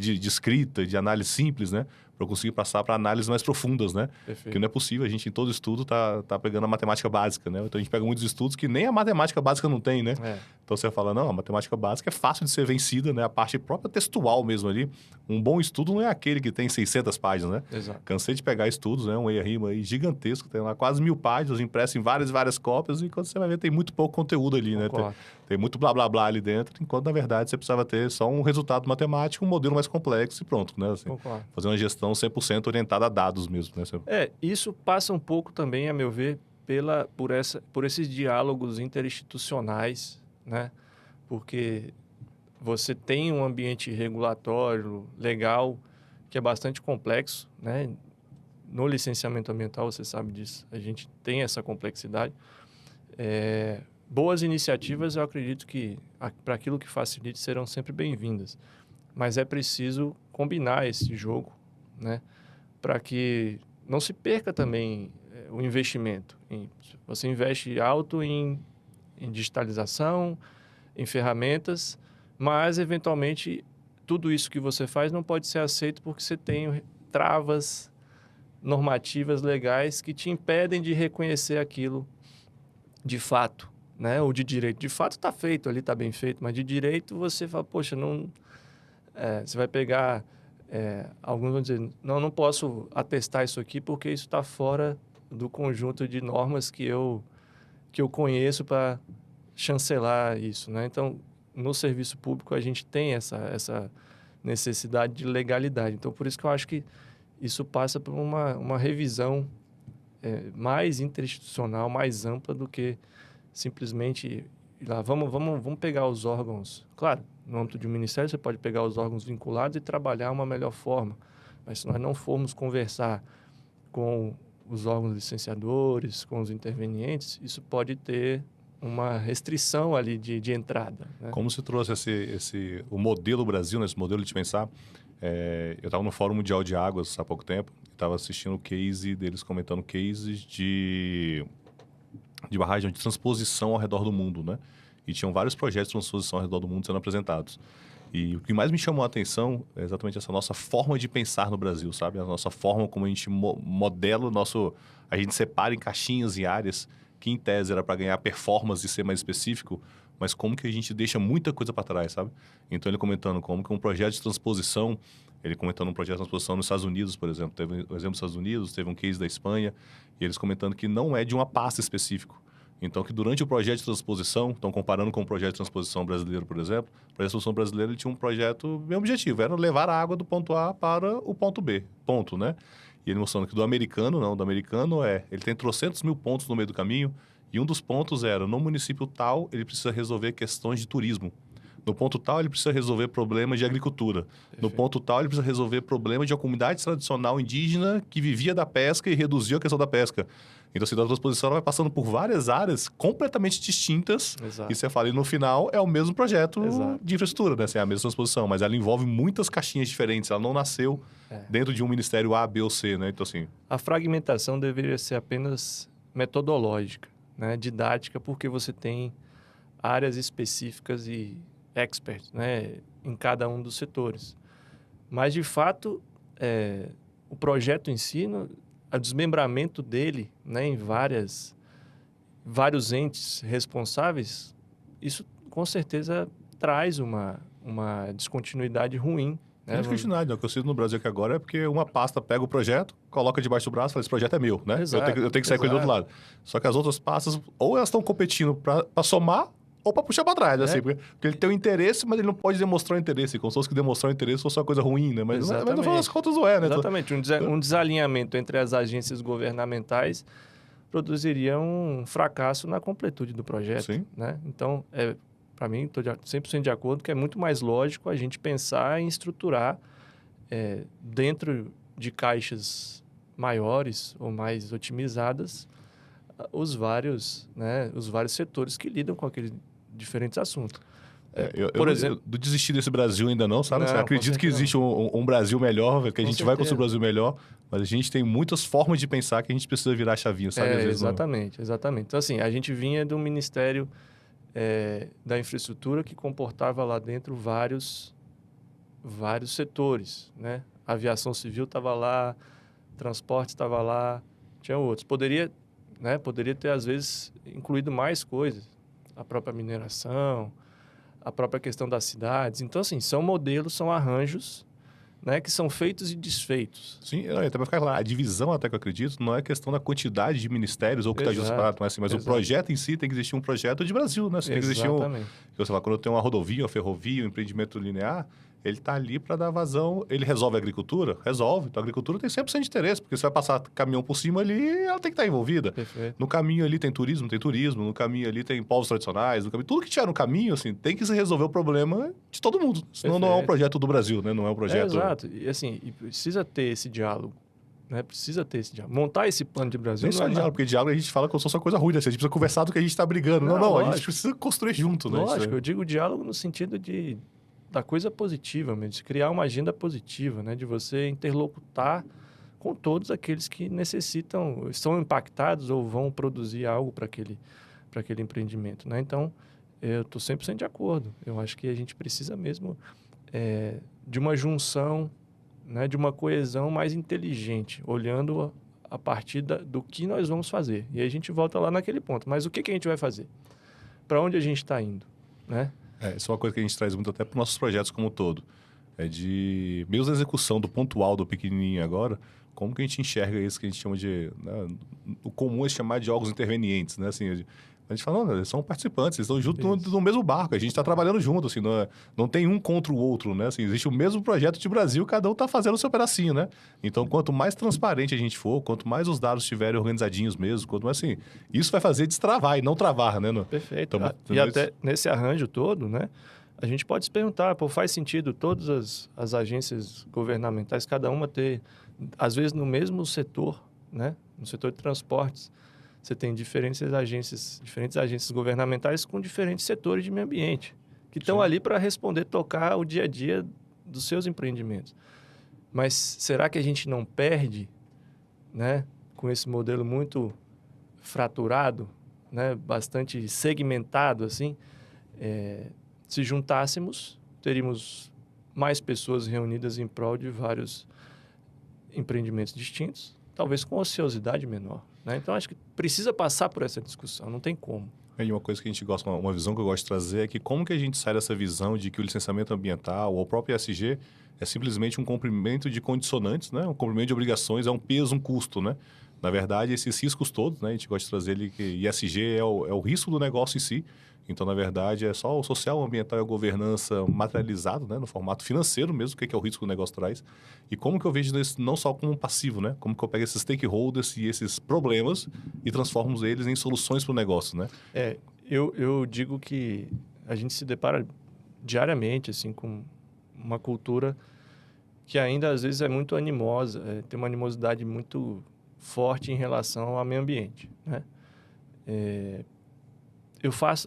de escrita, de análise simples, né? Para eu conseguir passar para análises mais profundas, né? Perfeito. Porque não é possível, a gente em todo estudo tá pegando a matemática básica, né? Então a gente pega muitos estudos que nem a matemática básica não tem, né? Então você fala, não, a matemática básica é fácil de ser vencida, né? A parte própria textual mesmo ali. Um bom estudo não é aquele que tem 600 páginas, né? Exato. Cansei de pegar estudos, né? Um EIA-RIMA aí gigantesco, tem lá quase 1000 páginas, impresso em várias cópias, e quando você vai ver, tem muito pouco conteúdo ali, né? Tem muito blá blá blá ali dentro, enquanto na verdade você precisava ter só um resultado matemático, um modelo mais complexo e pronto, né? Assim, fazer uma gestão 100% orientada a dados mesmo, né? Isso passa um pouco também, a meu ver, por esses diálogos interinstitucionais, né? Porque você tem um ambiente regulatório, legal, que é bastante complexo, né? No licenciamento ambiental, você sabe disso, a gente tem essa complexidade. Boas iniciativas, eu acredito que, para aquilo que facilite, serão sempre bem-vindas. Mas é preciso combinar esse jogo, né? Para que não se perca também o investimento. Você investe alto em digitalização, em ferramentas, mas, eventualmente, tudo isso que você faz não pode ser aceito porque você tem travas normativas legais que te impedem de reconhecer aquilo de fato, né? Ou de direito. De fato está feito, ali está bem feito, mas de direito você fala, poxa, não... você vai pegar... alguns vão dizer, não posso atestar isso aqui porque isso está fora do conjunto de normas que eu conheço para chancelar isso, né? Então, no serviço público, a gente tem essa necessidade de legalidade. Então, por isso que eu acho que isso passa por uma revisão mais interinstitucional, mais ampla do que simplesmente lá, vamos pegar os órgãos. Claro, no âmbito de um ministério, você pode pegar os órgãos vinculados e trabalhar uma melhor forma. Mas se nós não formos conversar com os órgãos licenciadores, com os intervenientes, isso pode ter uma restrição ali de entrada, né? Como você trouxe o modelo Brasil, né, esse modelo de pensar, eu estava no Fórum Mundial de Águas há pouco tempo, estava assistindo o case deles comentando cases de barragem de transposição ao redor do mundo, né? E tinham vários projetos de transposição ao redor do mundo sendo apresentados. E o que mais me chamou a atenção é exatamente essa nossa forma de pensar no Brasil, sabe? A nossa forma como a gente modela a gente separa em caixinhas e áreas que em tese era para ganhar performance e ser mais específico, mas como que a gente deixa muita coisa para trás, sabe? Então ele comentando como que um projeto de transposição, ele comentando um projeto de transposição nos Estados Unidos, por exemplo, teve um exemplo dos Estados Unidos, teve um case da Espanha, e eles comentando que não é de uma pasta específico. Então, que durante o projeto de transposição, estão comparando com o projeto de transposição brasileiro, por exemplo, o projeto de transposição brasileiro ele tinha um projeto bem objetivo, era levar a água do ponto A para o ponto B, ponto, né? E ele mostrando que do americano ele tem trocentos mil pontos no meio do caminho, e um dos pontos era, no município tal, ele precisa resolver questões de turismo. No ponto tal, ele precisa resolver problemas de agricultura. Perfeito. No ponto tal, ele precisa resolver problemas de uma comunidade tradicional indígena que vivia da pesca e reduziu a questão da pesca. Então, assim, a transposição ela vai passando por várias áreas completamente distintas. Exato. E você fala, e no final, é o mesmo projeto Exato. de infraestrutura, né? Assim, é a mesma transposição, mas ela envolve muitas caixinhas diferentes. Ela não nasceu dentro de um ministério A, B ou C, né? Então, assim... A fragmentação deveria ser apenas metodológica, né? Didática, porque você tem áreas específicas e experts, né? Em cada um dos setores. Mas, de fato, o projeto em si... O desmembramento dele, né, em vários entes responsáveis, isso com certeza traz uma descontinuidade ruim. Não é descontinuidade, o que eu sinto no Brasil aqui agora é porque uma pasta pega o projeto, coloca debaixo do braço e fala, esse projeto é meu, né? Exato, eu tenho que sair com ele do outro lado. Só que as outras pastas, ou elas estão competindo para somar, ou para puxar para trás, assim, porque ele tem um interesse, mas ele não pode demonstrar o interesse, como se fosse que demonstrar o interesse fosse uma coisa ruim, né? Mas no final das contas não é, né? Exatamente, um desalinhamento entre as agências governamentais produziria um fracasso na completude do projeto. Sim. Né? Então, para mim, estou 100% de acordo que é muito mais lógico a gente pensar em estruturar dentro de caixas maiores ou mais otimizadas os vários setores que lidam com aqueles diferentes assuntos. Por exemplo, do desistir desse Brasil ainda não, sabe? Não, acredito que existe um Brasil melhor, que a gente vai construir um Brasil melhor, mas a gente tem muitas formas de pensar que a gente precisa virar a chavinha, sabe? Às vezes exatamente. Então, assim, a gente vinha de um Ministério da Infraestrutura que comportava lá dentro vários setores, né? A aviação civil estava lá, transporte estava lá, tinha outros. Poderia ter, às vezes, incluído mais coisas. A própria mineração, a própria questão das cidades. Então, assim, são modelos, são arranjos, né, que são feitos e desfeitos. Sim, até para ficar claro, a divisão, até que eu acredito, não é questão da quantidade de ministérios ou que está separado, não é assim, mas o projeto em si tem que existir um projeto de Brasil, né? Tem que existir quando eu tenho uma rodovia, uma ferrovia, um empreendimento linear, ele está ali para dar vazão. Ele resolve a agricultura? Resolve. Então, a agricultura tem 100% de interesse, porque você vai passar caminhão por cima ali, ela tem que estar envolvida. Perfeito. No caminho ali tem turismo. No caminho ali tem povos tradicionais. Tudo que tiver no caminho, assim, tem que se resolver o problema de todo mundo. Senão não é um projeto do Brasil, né? Não é um projeto... exato. E, assim, precisa ter esse diálogo. Né? Montar esse plano de Brasil. Nem só diálogo, porque diálogo a gente fala como se fosse uma coisa ruim, né? A gente precisa conversar do que a gente está brigando. Não, a gente precisa construir junto, né? Lógico, eu digo diálogo no sentido da coisa positiva mesmo, de criar uma agenda positiva, né? De você interlocutar com todos aqueles que estão impactados ou vão produzir algo para aquele empreendimento, né? Então, eu estou 100% de acordo. Eu acho que a gente precisa mesmo de uma junção, né? De uma coesão mais inteligente, olhando a partir do que nós vamos fazer. E aí a gente volta lá naquele ponto. Mas o que a gente vai fazer? Para onde a gente está indo, né? Isso é uma coisa que a gente traz muito até para os nossos projetos como um todo. Mesmo a execução do pontual, do pequenininho agora, como que a gente enxerga isso que a gente chama de... Né, o comum é chamar de jogos intervenientes, né? Assim, a gente fala, não, eles são participantes, eles estão juntos no mesmo barco, a gente está trabalhando junto, assim, não tem um contra o outro, né? Assim, existe o mesmo projeto de Brasil, cada um está fazendo o seu pedacinho, né? Então, quanto mais transparente a gente for, quanto mais os dados estiverem organizadinhos mesmo, quanto mais assim, isso vai fazer destravar e não travar, né? Perfeito. E até nesse arranjo todo, né? A gente pode se perguntar, faz sentido todas as agências governamentais, cada uma ter, às vezes no mesmo setor, né? No setor de transportes, você tem diferentes agências governamentais com diferentes setores de meio ambiente, que estão ali para tocar o dia a dia dos seus empreendimentos. Mas será que a gente não perde, né, com esse modelo muito fraturado, né, bastante segmentado, assim? Se juntássemos, teríamos mais pessoas reunidas em prol de vários empreendimentos distintos, talvez com ociosidade menor. Né? Então, acho que precisa passar por essa discussão, não tem como. E uma coisa que a gente gosta, uma visão que eu gosto de trazer é que como que a gente sai dessa visão de que o licenciamento ambiental ou o próprio ESG é simplesmente um cumprimento de condicionantes, né? Um cumprimento de obrigações, é um peso, um custo, né? Na verdade, esses riscos todos, né? A gente gosta de trazer ele que ESG é o risco do negócio em si. Então, na verdade, é só o social, o ambiental e a governança materializado, né? No formato financeiro mesmo, o que é o risco que o negócio traz. E como que eu vejo isso não só como um passivo, né? Como que eu pego esses stakeholders e esses problemas e transformo eles em soluções para o negócio, né? Eu digo que a gente se depara diariamente, assim, com uma cultura que ainda às vezes é muito animosa, tem uma animosidade muito forte em relação ao meio ambiente, né?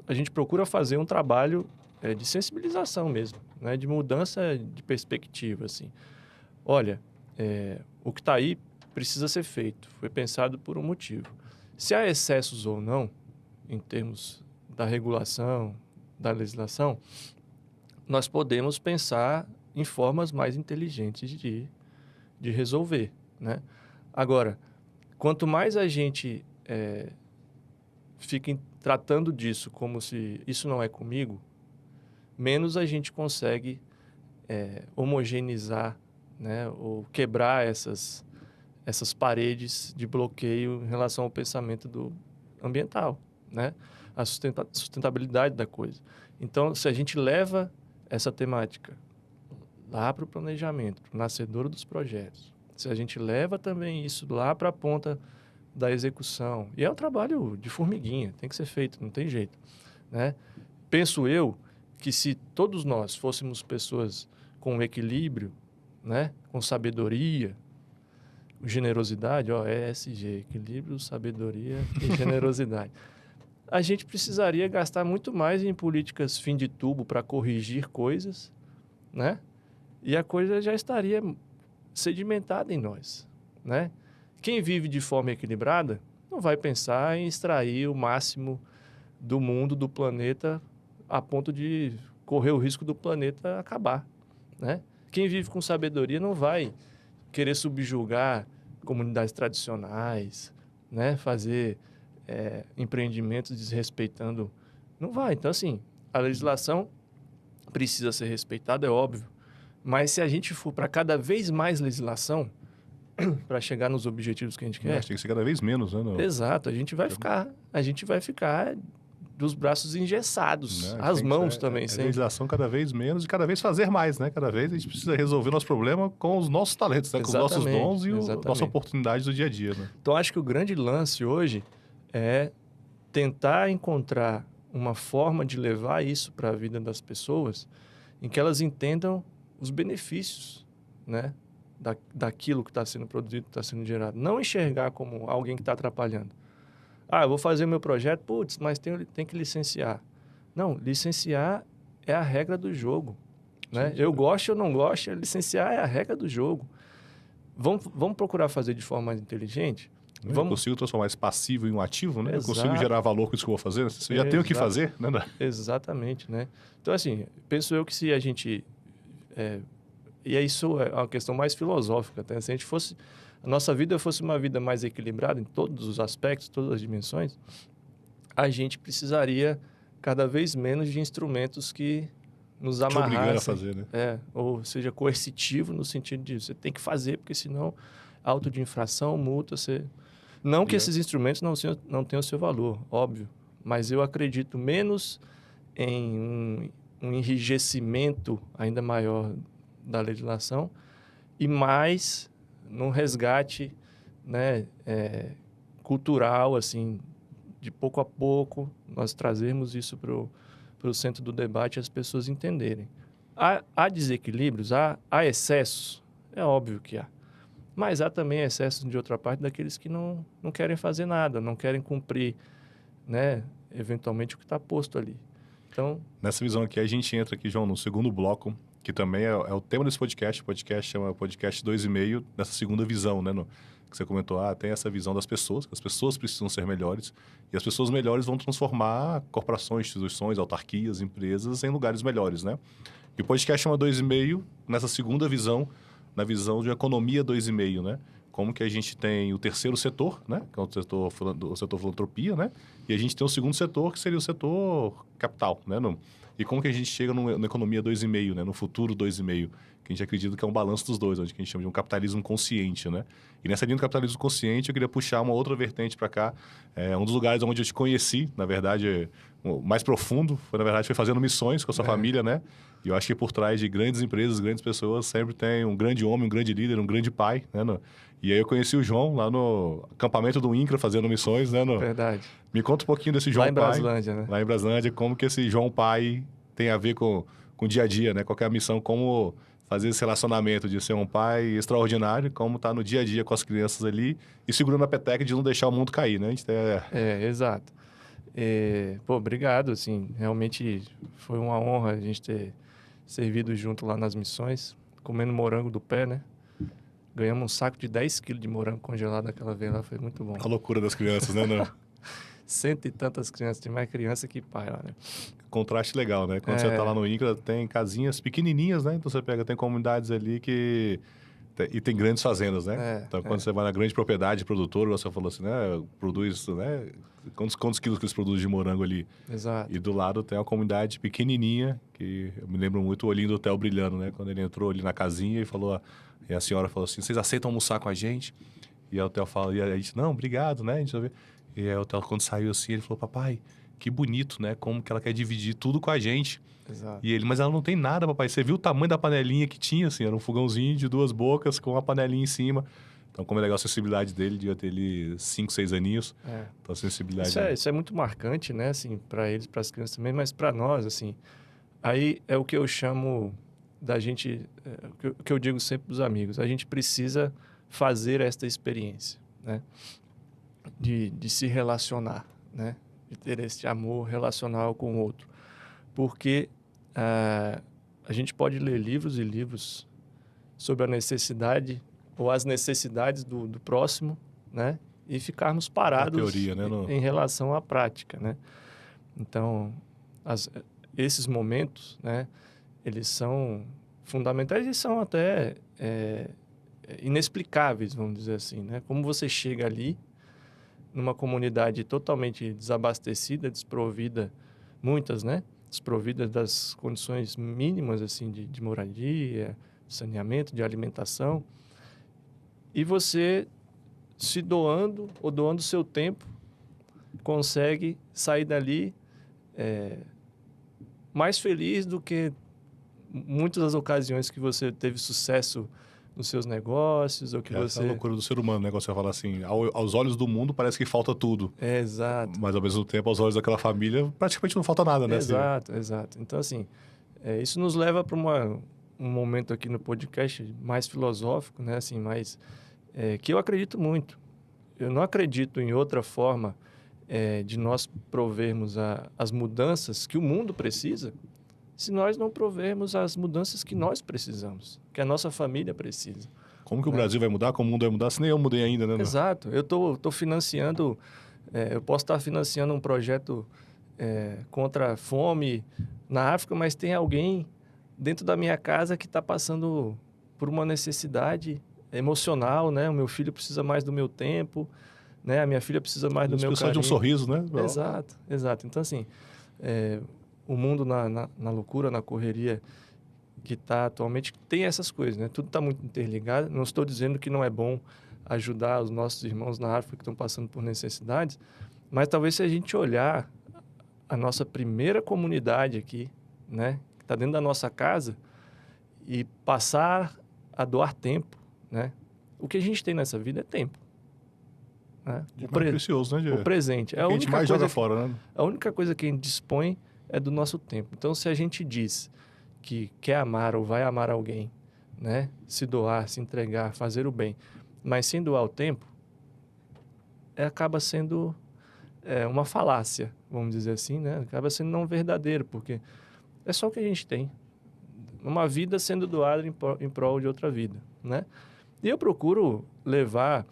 A gente procura fazer um trabalho de sensibilização mesmo, né? De mudança de perspectiva, assim. Olha, o que está aí precisa ser feito, foi pensado por um motivo. Se há excessos ou não, em termos da regulação, da legislação, nós podemos pensar em formas mais inteligentes de resolver, né? Agora, quanto mais a gente fica tratando disso como se isso não é comigo, menos a gente consegue homogeneizar, né? Ou quebrar essas paredes de bloqueio em relação ao pensamento ambiental, né? A sustentabilidade da coisa. Então, se a gente leva essa temática lá para o planejamento, para o nascedouro dos projetos, se a gente leva também isso lá para a ponta da execução, e é um trabalho de formiguinha, tem que ser feito, não tem jeito, né? Penso eu que se todos nós fôssemos pessoas com equilíbrio, né? Com sabedoria, generosidade, ESG, equilíbrio, sabedoria e generosidade. A gente precisaria gastar muito mais em políticas fim de tubo para corrigir coisas, né? E a coisa já estaria sedimentada em nós, né? Quem vive de forma equilibrada não vai pensar em extrair o máximo do mundo, do planeta, a ponto de correr o risco do planeta acabar, né? Quem vive com sabedoria não vai querer subjugar comunidades tradicionais, né? Fazer empreendimentos desrespeitando. Não vai. Então, assim, a legislação precisa ser respeitada, é óbvio. Mas se a gente for para cada vez mais legislação, para chegar nos objetivos que a gente quer... Tem que ser cada vez menos, né? Exato. A gente vai ficar dos braços engessados. Né? As mãos também. A legislação cada vez menos e cada vez fazer mais, né? Cada vez a gente precisa resolver o nosso problema com os nossos talentos, né? Com os nossos dons e a nossa oportunidade do dia a dia, né? Então, acho que o grande lance hoje é tentar encontrar uma forma de levar isso para a vida das pessoas em que elas entendam os benefícios, né? Daquilo que está sendo produzido, que está sendo gerado. Não enxergar como alguém que está atrapalhando. Eu vou fazer o meu projeto, mas tem que licenciar. Não, licenciar é a regra do jogo. Né? Eu gosto ou não gosto, licenciar é a regra do jogo. Vamos procurar fazer de forma mais inteligente? Eu consigo transformar esse passivo em um ativo, né? Exato. Eu consigo gerar valor com isso que eu vou fazer. Você já tem o que fazer, né? Exatamente, né? Então, assim, penso eu que se a gente... E isso é uma questão mais filosófica, né? Se a nossa vida fosse uma vida mais equilibrada em todos os aspectos, todas as dimensões, a gente precisaria cada vez menos de instrumentos que nos amarrassem. Te obrigando a fazer, né? Ou seja, coercitivo no sentido de você tem que fazer, porque senão auto de infração, multa, Não que esses instrumentos não tenham o seu valor, óbvio, mas eu acredito menos em um enrijecimento ainda maior da legislação e mais num resgate, né, cultural, assim, de pouco a pouco, nós trazermos isso para o centro do debate e as pessoas entenderem. Há desequilíbrios, há excessos, é óbvio que há. Mas há também excessos de outra parte daqueles que não querem fazer nada, não querem cumprir, né, eventualmente o que está posto ali. Então, nessa visão aqui, a gente entra aqui, João, no segundo bloco, que também é o tema desse podcast. O podcast chama Podcast 2,5, nessa segunda visão, né? Que você comentou, tem essa visão das pessoas, que as pessoas precisam ser melhores, e as pessoas melhores vão transformar corporações, instituições, autarquias, empresas em lugares melhores, né? E o podcast chama 2,5, nessa segunda visão, na visão de economia 2,5, né? Como que a gente tem o terceiro setor, né? Que é o setor filantropia, né? E a gente tem o segundo setor, que seria o setor capital, né? E como que a gente chega na economia 2,5, né? No futuro 2,5, que a gente acredita que é um balanço dos dois, onde a gente chama de um capitalismo consciente, né? E nessa linha do capitalismo consciente, eu queria puxar uma outra vertente para cá. Um dos lugares onde eu te conheci, na verdade, o mais profundo, foi fazendo missões com a sua família, né? E eu acho que por trás de grandes empresas, grandes pessoas, sempre tem um grande homem, um grande líder, um grande pai, né? E aí eu conheci o João lá no acampamento do INCRA, fazendo missões, né? Verdade. Me conta um pouquinho desse João Pai. Lá em Braslândia, né? Lá em Braslândia, como que esse João Pai tem a ver com com o dia a dia, né? Qual que é a missão, como fazer esse relacionamento de ser um pai extraordinário, como tá no dia a dia com as crianças ali e segurando a peteca de não deixar o mundo cair, né? A gente Exato. Pô, obrigado, assim, realmente foi uma honra a gente ter servido junto lá nas missões, comendo morango do pé, né? Ganhamos um saco de 10 quilos de morango congelado aquela vez lá, foi muito bom. A loucura das crianças, né? Cento e tantas crianças, tem mais criança que pai lá, né? Contraste legal, né? Quando você tá lá no INCRA, tem casinhas pequenininhas, né? Então você pega, tem comunidades ali que... E tem grandes fazendas, né? Então, quando você vai na grande propriedade produtora, você falou assim, né? Produz, né? Quantos quilos que eles produzem de morango ali? Exato. E do lado tem uma comunidade pequenininha, que eu me lembro muito o olhinho do Theo brilhando, né? Quando ele entrou ali na casinha e falou... E a senhora falou assim, vocês aceitam almoçar com a gente? E aí o Theo fala, e a gente, não, obrigado, né? A gente vai ver. E aí o Theo, quando saiu assim, ele falou, papai, que bonito, né? Como que ela quer dividir tudo com a gente. Exato. E ele, mas ela não tem nada, papai. Você viu o tamanho da panelinha que tinha, assim? Era um fogãozinho de 2 bocas com uma panelinha em cima. Então, como é legal a sensibilidade dele, devia ter ele 5, 6 aninhos. Então, a sensibilidade... Isso é muito marcante, né? Assim, para eles, para as crianças também, mas para nós, assim... Aí é o que eu chamo da gente... o que eu digo sempre dos amigos. A gente precisa fazer esta experiência, né? De se relacionar, né? De ter esse amor relacional com o outro. Porque a gente pode ler livros e livros sobre a necessidade ou as necessidades do próximo, né? E ficarmos parados teoria, né? em relação à prática, né? Então, esses momentos, né? Eles são fundamentais e são até inexplicáveis, vamos dizer assim, né? Como você chega ali numa comunidade totalmente desabastecida, desprovida, muitas, né? Desprovidas das condições mínimas, assim, de moradia, de saneamento, de alimentação. E você, se doando ou doando seu tempo, consegue sair dali mais feliz do que muitas das ocasiões que você teve sucesso nos seus negócios, ou que você... É a loucura do ser humano, né? Quando você fala assim, aos olhos do mundo parece que falta tudo. Exato. Mas ao mesmo tempo, aos olhos daquela família, praticamente não falta nada, né? Exato. Então, assim, isso nos leva para um momento aqui no podcast mais filosófico, né? Assim, mais... que eu acredito muito. Eu não acredito em outra forma de nós provermos as mudanças que o mundo precisa, se nós não provermos as mudanças que nós precisamos, que a nossa família precisa. Como que o Brasil vai mudar? Como o mundo vai mudar? Se nem eu mudei ainda, né? Exato. Eu tô financiando... eu posso estar financiando um projeto contra a fome na África, mas tem alguém dentro da minha casa que está passando por uma necessidade emocional, né? O meu filho precisa mais do meu tempo, né? A minha filha precisa mais do meu carinho. De um sorriso, né? Exato. Então, assim... o mundo na loucura, na correria que está atualmente, tem essas coisas, né? Tudo está muito interligado. Não estou dizendo que não é bom ajudar os nossos irmãos na África que estão passando por necessidades, mas talvez se a gente olhar a nossa primeira comunidade aqui, né? Que está dentro da nossa casa e passar a doar tempo, né? O que a gente tem nessa vida é tempo. Né? Precioso, né? O presente. É a única mais joga fora, né? A única coisa que a gente dispõe é do nosso tempo. Então, se a gente diz que quer amar ou vai amar alguém, né? Se doar, se entregar, fazer o bem, mas sem doar o tempo, acaba sendo uma falácia, vamos dizer assim, né? Acaba sendo não verdadeiro, porque é só o que a gente tem. Uma vida sendo doada em prol de outra vida, né? E eu procuro levar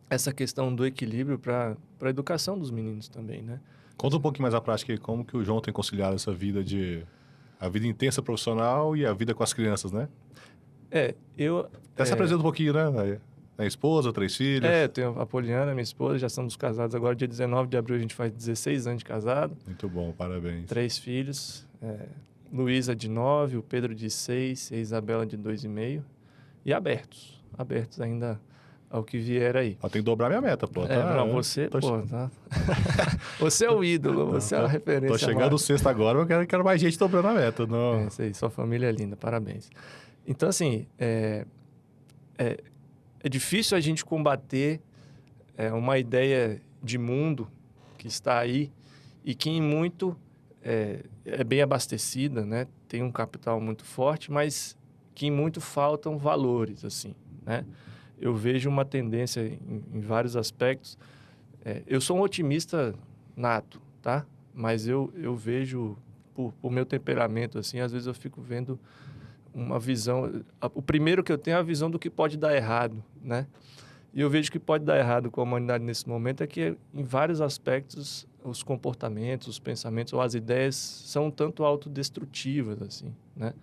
essa questão do equilíbrio para a educação dos meninos também, né? Conta um pouquinho mais a prática aí, como que o João tem conciliado essa vida a vida intensa profissional e a vida com as crianças, né? Até se apresenta um pouquinho, né? A esposa, 3 filhos. Eu tenho a Poliana, minha esposa, já somos casados agora, dia 19 de abril a gente faz 16 anos de casado. Muito bom, parabéns. 3 filhos, Luísa de 9, o Pedro de 6, a Isabela de 2,5 e abertos ainda ao que vier aí. Tem que dobrar minha meta, pô. Não, você, tá. Você é o ídolo, você é a referência. Tô chegando no sexto agora, eu quero mais gente dobrando a meta. Não. É isso aí, sua família é linda, parabéns. Então, assim, é difícil a gente combater uma ideia de mundo que está aí e que em muito é bem abastecida, né? Tem um capital muito forte, mas que muito faltam valores, assim, né? Eu vejo uma tendência em vários aspectos. Eu sou um otimista nato, tá? Mas eu vejo, por meu temperamento, assim, às vezes eu fico vendo uma visão... O primeiro que eu tenho é a visão do que pode dar errado, né? E eu vejo que pode dar errado com a humanidade nesse momento é que, em vários aspectos, os comportamentos, os pensamentos ou as ideias são um tanto autodestrutivas, assim, né?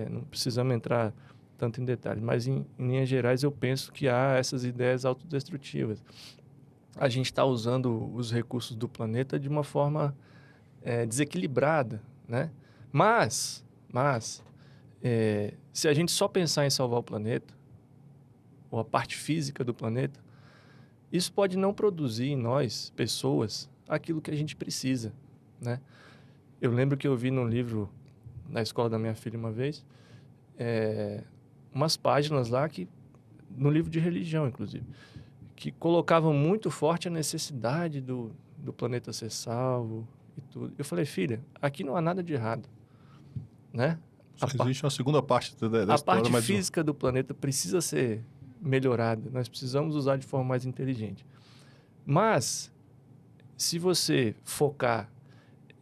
Não precisamos entrar tanto em detalhes, mas, em linhas gerais, eu penso que há essas ideias autodestrutivas. A gente está usando os recursos do planeta de uma forma desequilibrada, né? Mas se a gente só pensar em salvar o planeta, ou a parte física do planeta, isso pode não produzir em nós, pessoas, aquilo que a gente precisa, né? Eu lembro que eu vi num livro na escola da minha filha uma vez, umas páginas lá, no livro de religião, inclusive, que colocavam muito forte a necessidade do planeta ser salvo e tudo. Eu falei, filha, aqui não há nada de errado, né? Só existe uma segunda parte da história. A parte física do planeta precisa ser melhorada. Nós precisamos usar de forma mais inteligente. Mas, se você focar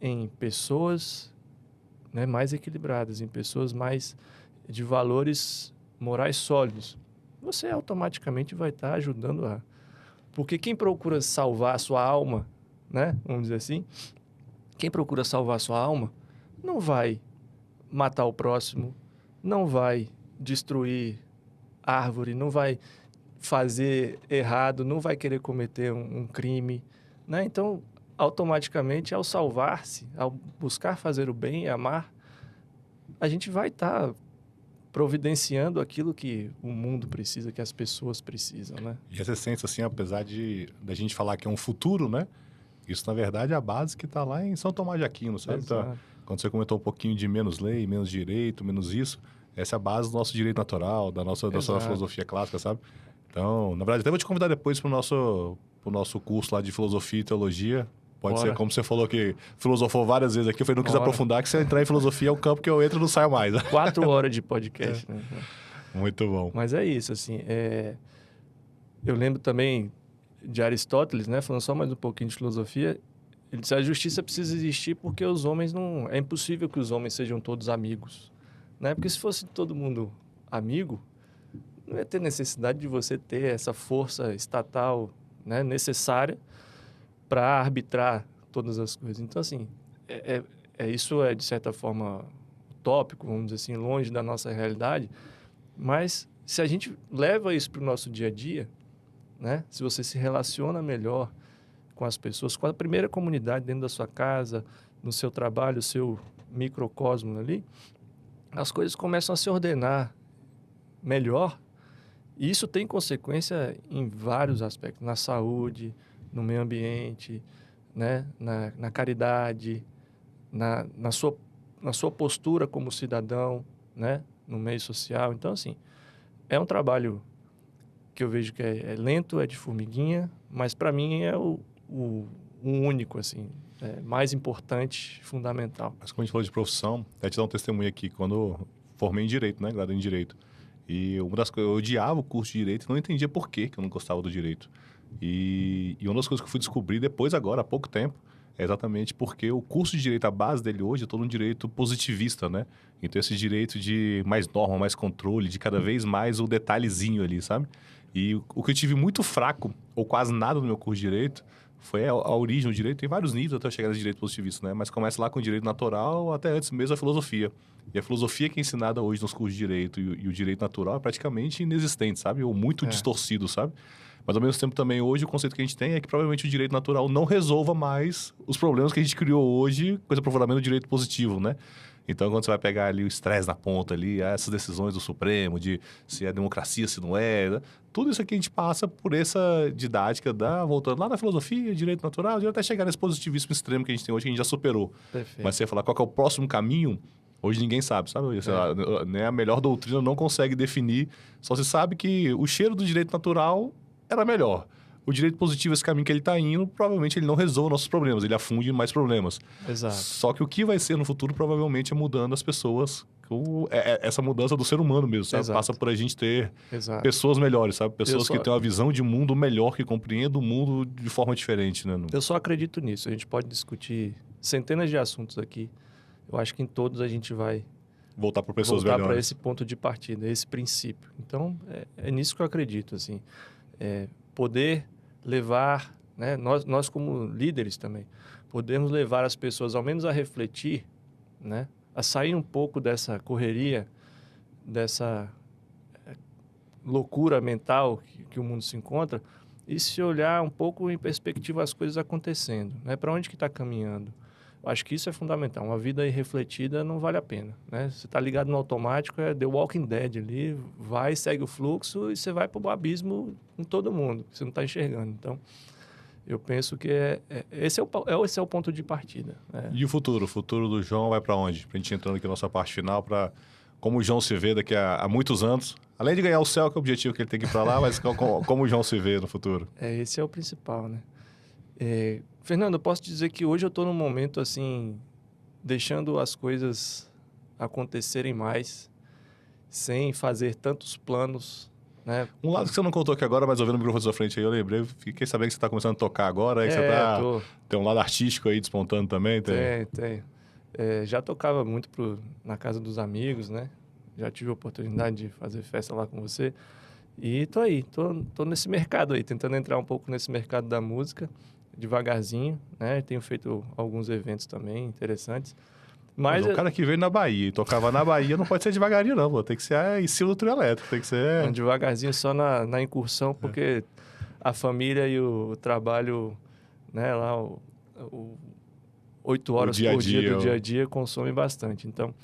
em pessoas, né, mais equilibradas, em pessoas mais de valores morais sólidos, você automaticamente vai estar ajudando a... Porque quem procura salvar a sua alma, né, vamos dizer assim, quem procura salvar a sua alma não vai matar o próximo, não vai destruir árvore, não vai fazer errado, não vai querer cometer um crime, né? Então, automaticamente, ao salvar-se, ao buscar fazer o bem e amar, a gente vai estar providenciando aquilo que o mundo precisa, que as pessoas precisam, né? E essa essência, assim, apesar da gente falar que é um futuro, né? Isso, na verdade, é a base que está lá em São Tomás de Aquino, sabe? Então, quando você comentou um pouquinho de menos lei, menos direito, menos isso, essa é a base do nosso direito natural, da nossa filosofia clássica, sabe? Então, na verdade, até vou te convidar depois para o nosso curso lá de filosofia e teologia. Pode ser, como você falou que filosofou várias vezes aqui, eu falei, não quis aprofundar, que se eu entrar em filosofia é um campo que eu entro e não saio mais. 4 horas de podcast, né? Muito bom. Mas é isso, assim, eu lembro também de Aristóteles, né, falando só mais um pouquinho de filosofia, ele disse, a justiça precisa existir porque os homens não... É impossível que os homens sejam todos amigos, né? Porque se fosse todo mundo amigo, não ia ter necessidade de você ter essa força estatal, né, necessária para arbitrar todas as coisas. Então, assim, isso é, de certa forma, utópico, vamos dizer assim, longe da nossa realidade, mas se a gente leva isso para o nosso dia a dia, né, se você se relaciona melhor com as pessoas, com a primeira comunidade dentro da sua casa, no seu trabalho, o seu microcosmo ali, as coisas começam a se ordenar melhor. E isso tem consequência em vários aspectos, na saúde, no meio ambiente, né? na caridade, na sua postura como cidadão, né? No meio social. Então, assim, é um trabalho que eu vejo que é lento, é de formiguinha, mas para mim é o único, assim, mais importante, fundamental. Mas quando a gente falou de profissão, até te dar um testemunho aqui, quando eu formei em Direito, né? Graduei em Direito. E uma das coisas, eu odiava o curso de Direito e não entendia por que eu não gostava do Direito. E uma das coisas que eu fui descobrir depois agora, há pouco tempo, é exatamente porque o curso de Direito, a base dele hoje é todo um direito positivista, né? Então esse direito de mais norma, mais controle, de cada vez mais o detalhezinho ali, sabe? E o que eu tive muito fraco, ou quase nada no meu curso de Direito, foi a origem do direito. Tem vários níveis até chegar nesse direito positivista, né? Mas começa lá com o direito natural, até antes mesmo a filosofia. E a filosofia que é ensinada hoje nos cursos de direito e o direito natural é praticamente inexistente, sabe? Ou muito distorcido, sabe? Mas ao mesmo tempo também hoje o conceito que a gente tem é que provavelmente o direito natural não resolva mais os problemas que a gente criou hoje com esse aprofundamento do direito positivo, né? Então, quando você vai pegar ali o estresse na ponta ali, essas decisões do Supremo, de se é democracia, se não é, né? Tudo isso aqui a gente passa por essa didática voltando lá na filosofia, direito natural, até chegar nesse positivismo extremo que a gente tem hoje, que a gente já superou. Perfeito. Mas você falar qual que é o próximo caminho, hoje ninguém sabe, sabe? Sei lá, né? A melhor doutrina não consegue definir, só se sabe que o cheiro do direito natural era melhor. o direito positivo, esse caminho que ele está indo, provavelmente ele não resolve nossos problemas, ele afunde em mais problemas. Exato. Só que o que vai ser no futuro, provavelmente, é mudando as pessoas, essa mudança do ser humano mesmo, sabe? Exato. Passa por a gente ter Exato. pessoas melhores, sabe? Pessoas que têm uma visão de mundo melhor, que compreendam o mundo de forma diferente, né? Eu só acredito nisso. A gente pode discutir centenas de assuntos aqui. Eu acho que em todos a gente vai voltar para pessoas voltar melhores. para esse ponto de partida, esse princípio. Então, é nisso que eu acredito, assim. Poder levar, né? Nós como líderes também, podemos levar as pessoas ao menos a refletir, né? A sair um pouco dessa correria, dessa loucura mental que o mundo se encontra e se olhar um pouco em perspectiva as coisas acontecendo, né? Para onde que está caminhando? Eu acho que isso é fundamental. Uma vida irrefletida não vale a pena, né? Você está ligado no automático, é The Walking Dead ali, vai, segue o fluxo e você vai para o abismo com todo mundo, que você não está enxergando. Então, eu penso que esse é o ponto de partida. Né? E o futuro? O futuro do João vai para onde? Para a gente entrando aqui na nossa parte final, para como o João se vê daqui a muitos anos. Além de ganhar o céu, que é o objetivo que ele tem que ir para lá, mas como o João se vê no futuro? Esse é o principal, né? Fernando, eu posso dizer que hoje eu estou num momento assim, deixando as coisas acontecerem mais, sem fazer tantos planos, né? Um lado que você não contou aqui agora, mas ouvindo o microfone da sua frente aí, eu lembrei, fiquei sabendo que você está começando a tocar agora, aí que você tem um lado artístico aí despontando também. Tem. Já tocava muito na casa dos amigos, né? Já tive a oportunidade de fazer festa lá com você. E tô nesse mercado aí, tentando entrar um pouco nesse mercado da música, devagarzinho, né? Tenho feito alguns eventos também interessantes. Mas o cara que veio na Bahia e tocava na Bahia não pode ser devagarinho, não, pô. Tem que ser em cima do trio elétrico, tem que ser... Devagarzinho só na incursão, porque a família e o trabalho, né, lá, 8 horas por dia do dia a dia consomem bastante. Então,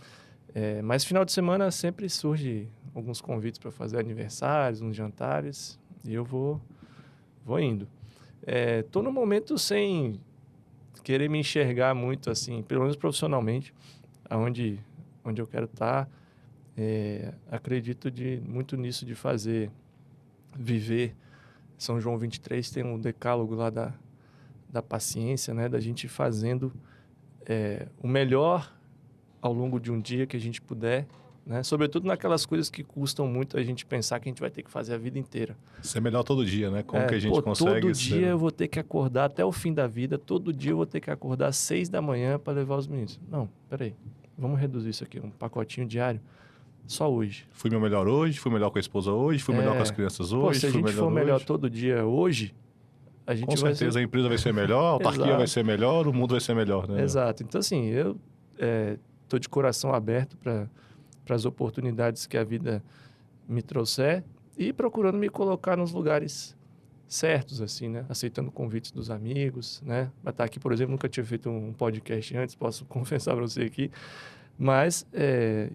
mas final de semana sempre surge alguns convites para fazer aniversários, uns jantares, e eu vou indo. Tô no momento sem querer me enxergar muito, assim, pelo menos profissionalmente, onde eu quero estar. Acredito muito nisso de viver. São João 23 tem um decálogo lá da paciência, né? Da gente fazendo o melhor ao longo de um dia que a gente puder, né? Sobretudo naquelas coisas que custam muito a gente pensar que a gente vai ter que fazer a vida inteira. Ser melhor todo dia, né? Como que a gente consegue... Todo dia eu vou ter que acordar até o fim da vida, todo dia eu vou ter que acordar às 6 da manhã para levar os meninos. Não, peraí, vamos reduzir isso aqui, um pacotinho diário, só hoje. Fui meu melhor hoje, fui melhor com a esposa hoje, fui melhor com as crianças hoje. Se a gente for melhor todo dia hoje, a gente com certeza a empresa vai ser melhor, a autarquia vai ser melhor, o mundo vai ser melhor, né? Exato. Então, assim, eu estou de coração aberto para as oportunidades que a vida me trouxer e procurando me colocar nos lugares certos, assim, né? Aceitando convites dos amigos, né? Para estar aqui, por exemplo, nunca tinha feito um podcast antes, posso confessar para você aqui, mas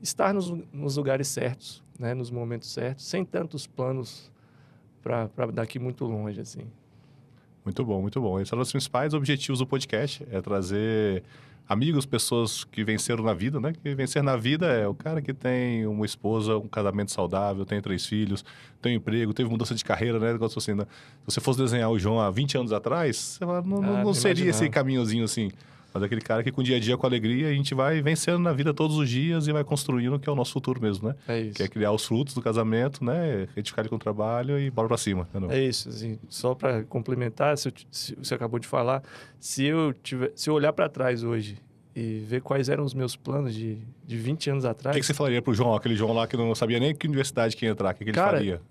estar nos lugares certos, né? Nos momentos certos, sem tantos planos para daqui muito longe, assim. Muito bom, muito bom. Esse é um dos principais objetivos do podcast, é trazer amigos, pessoas que venceram na vida, né? Que vencer na vida é o cara que tem uma esposa, um casamento saudável, tem 3 filhos, tem um emprego, teve mudança de carreira, né? Assim, né? Se você fosse desenhar o João há 20 anos atrás, você fala, não seria esse caminhozinho assim. Mas aquele cara que com dia a dia, com alegria, a gente vai vencendo na vida todos os dias e vai construindo o que é o nosso futuro mesmo, né? É isso. Que é criar os frutos do casamento, né? Retificar ele com o trabalho e bora pra cima. Né? É isso, assim, só para complementar, se você acabou de falar, se eu olhar para trás hoje e ver quais eram os meus planos de 20 anos atrás... O que você falaria pro João, aquele João lá que não sabia nem que universidade que ia entrar, o que ele faria?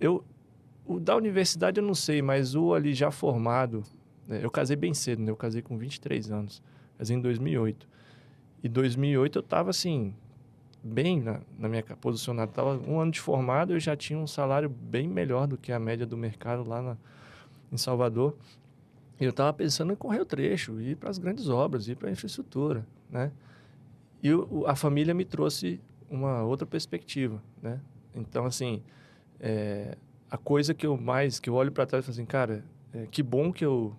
O da universidade eu não sei, mas o ali já formado, né? Eu casei bem cedo, né? Eu casei com 23 anos. Casei em 2008. E em 2008 eu estava, assim, bem na minha posicionada. Estava 1 ano de formado, eu já tinha um salário bem melhor do que a média do mercado lá em Salvador. E eu estava pensando em correr o trecho, ir para as grandes obras, ir para a infraestrutura, né? E a família me trouxe uma outra perspectiva, né? Então, assim, a coisa que eu olho para trás e falo assim, cara, que bom que eu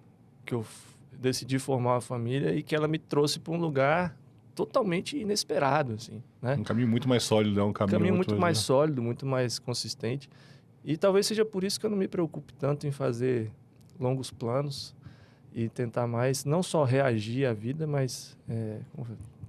decidi formar uma família e que ela me trouxe para um lugar totalmente inesperado, assim, né? Um caminho muito mais sólido, né? Um caminho muito mais sólido, muito mais consistente. E talvez seja por isso que eu não me preocupo tanto em fazer longos planos e tentar mais, não só reagir à vida, mas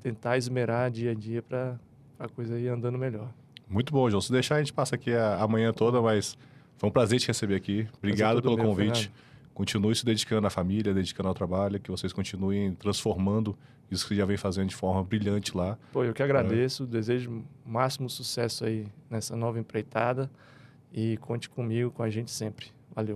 tentar esmerar dia a dia para a coisa ir andando melhor. Muito bom, João. Se deixar, a gente passa aqui a manhã toda, mas foi um prazer te receber aqui. Obrigado pelo convite. Fernando. Continue se dedicando à família, dedicando ao trabalho, que vocês continuem transformando isso que já vem fazendo de forma brilhante lá. Pô, eu que agradeço, desejo o máximo sucesso aí nessa nova empreitada e conte comigo, com a gente sempre.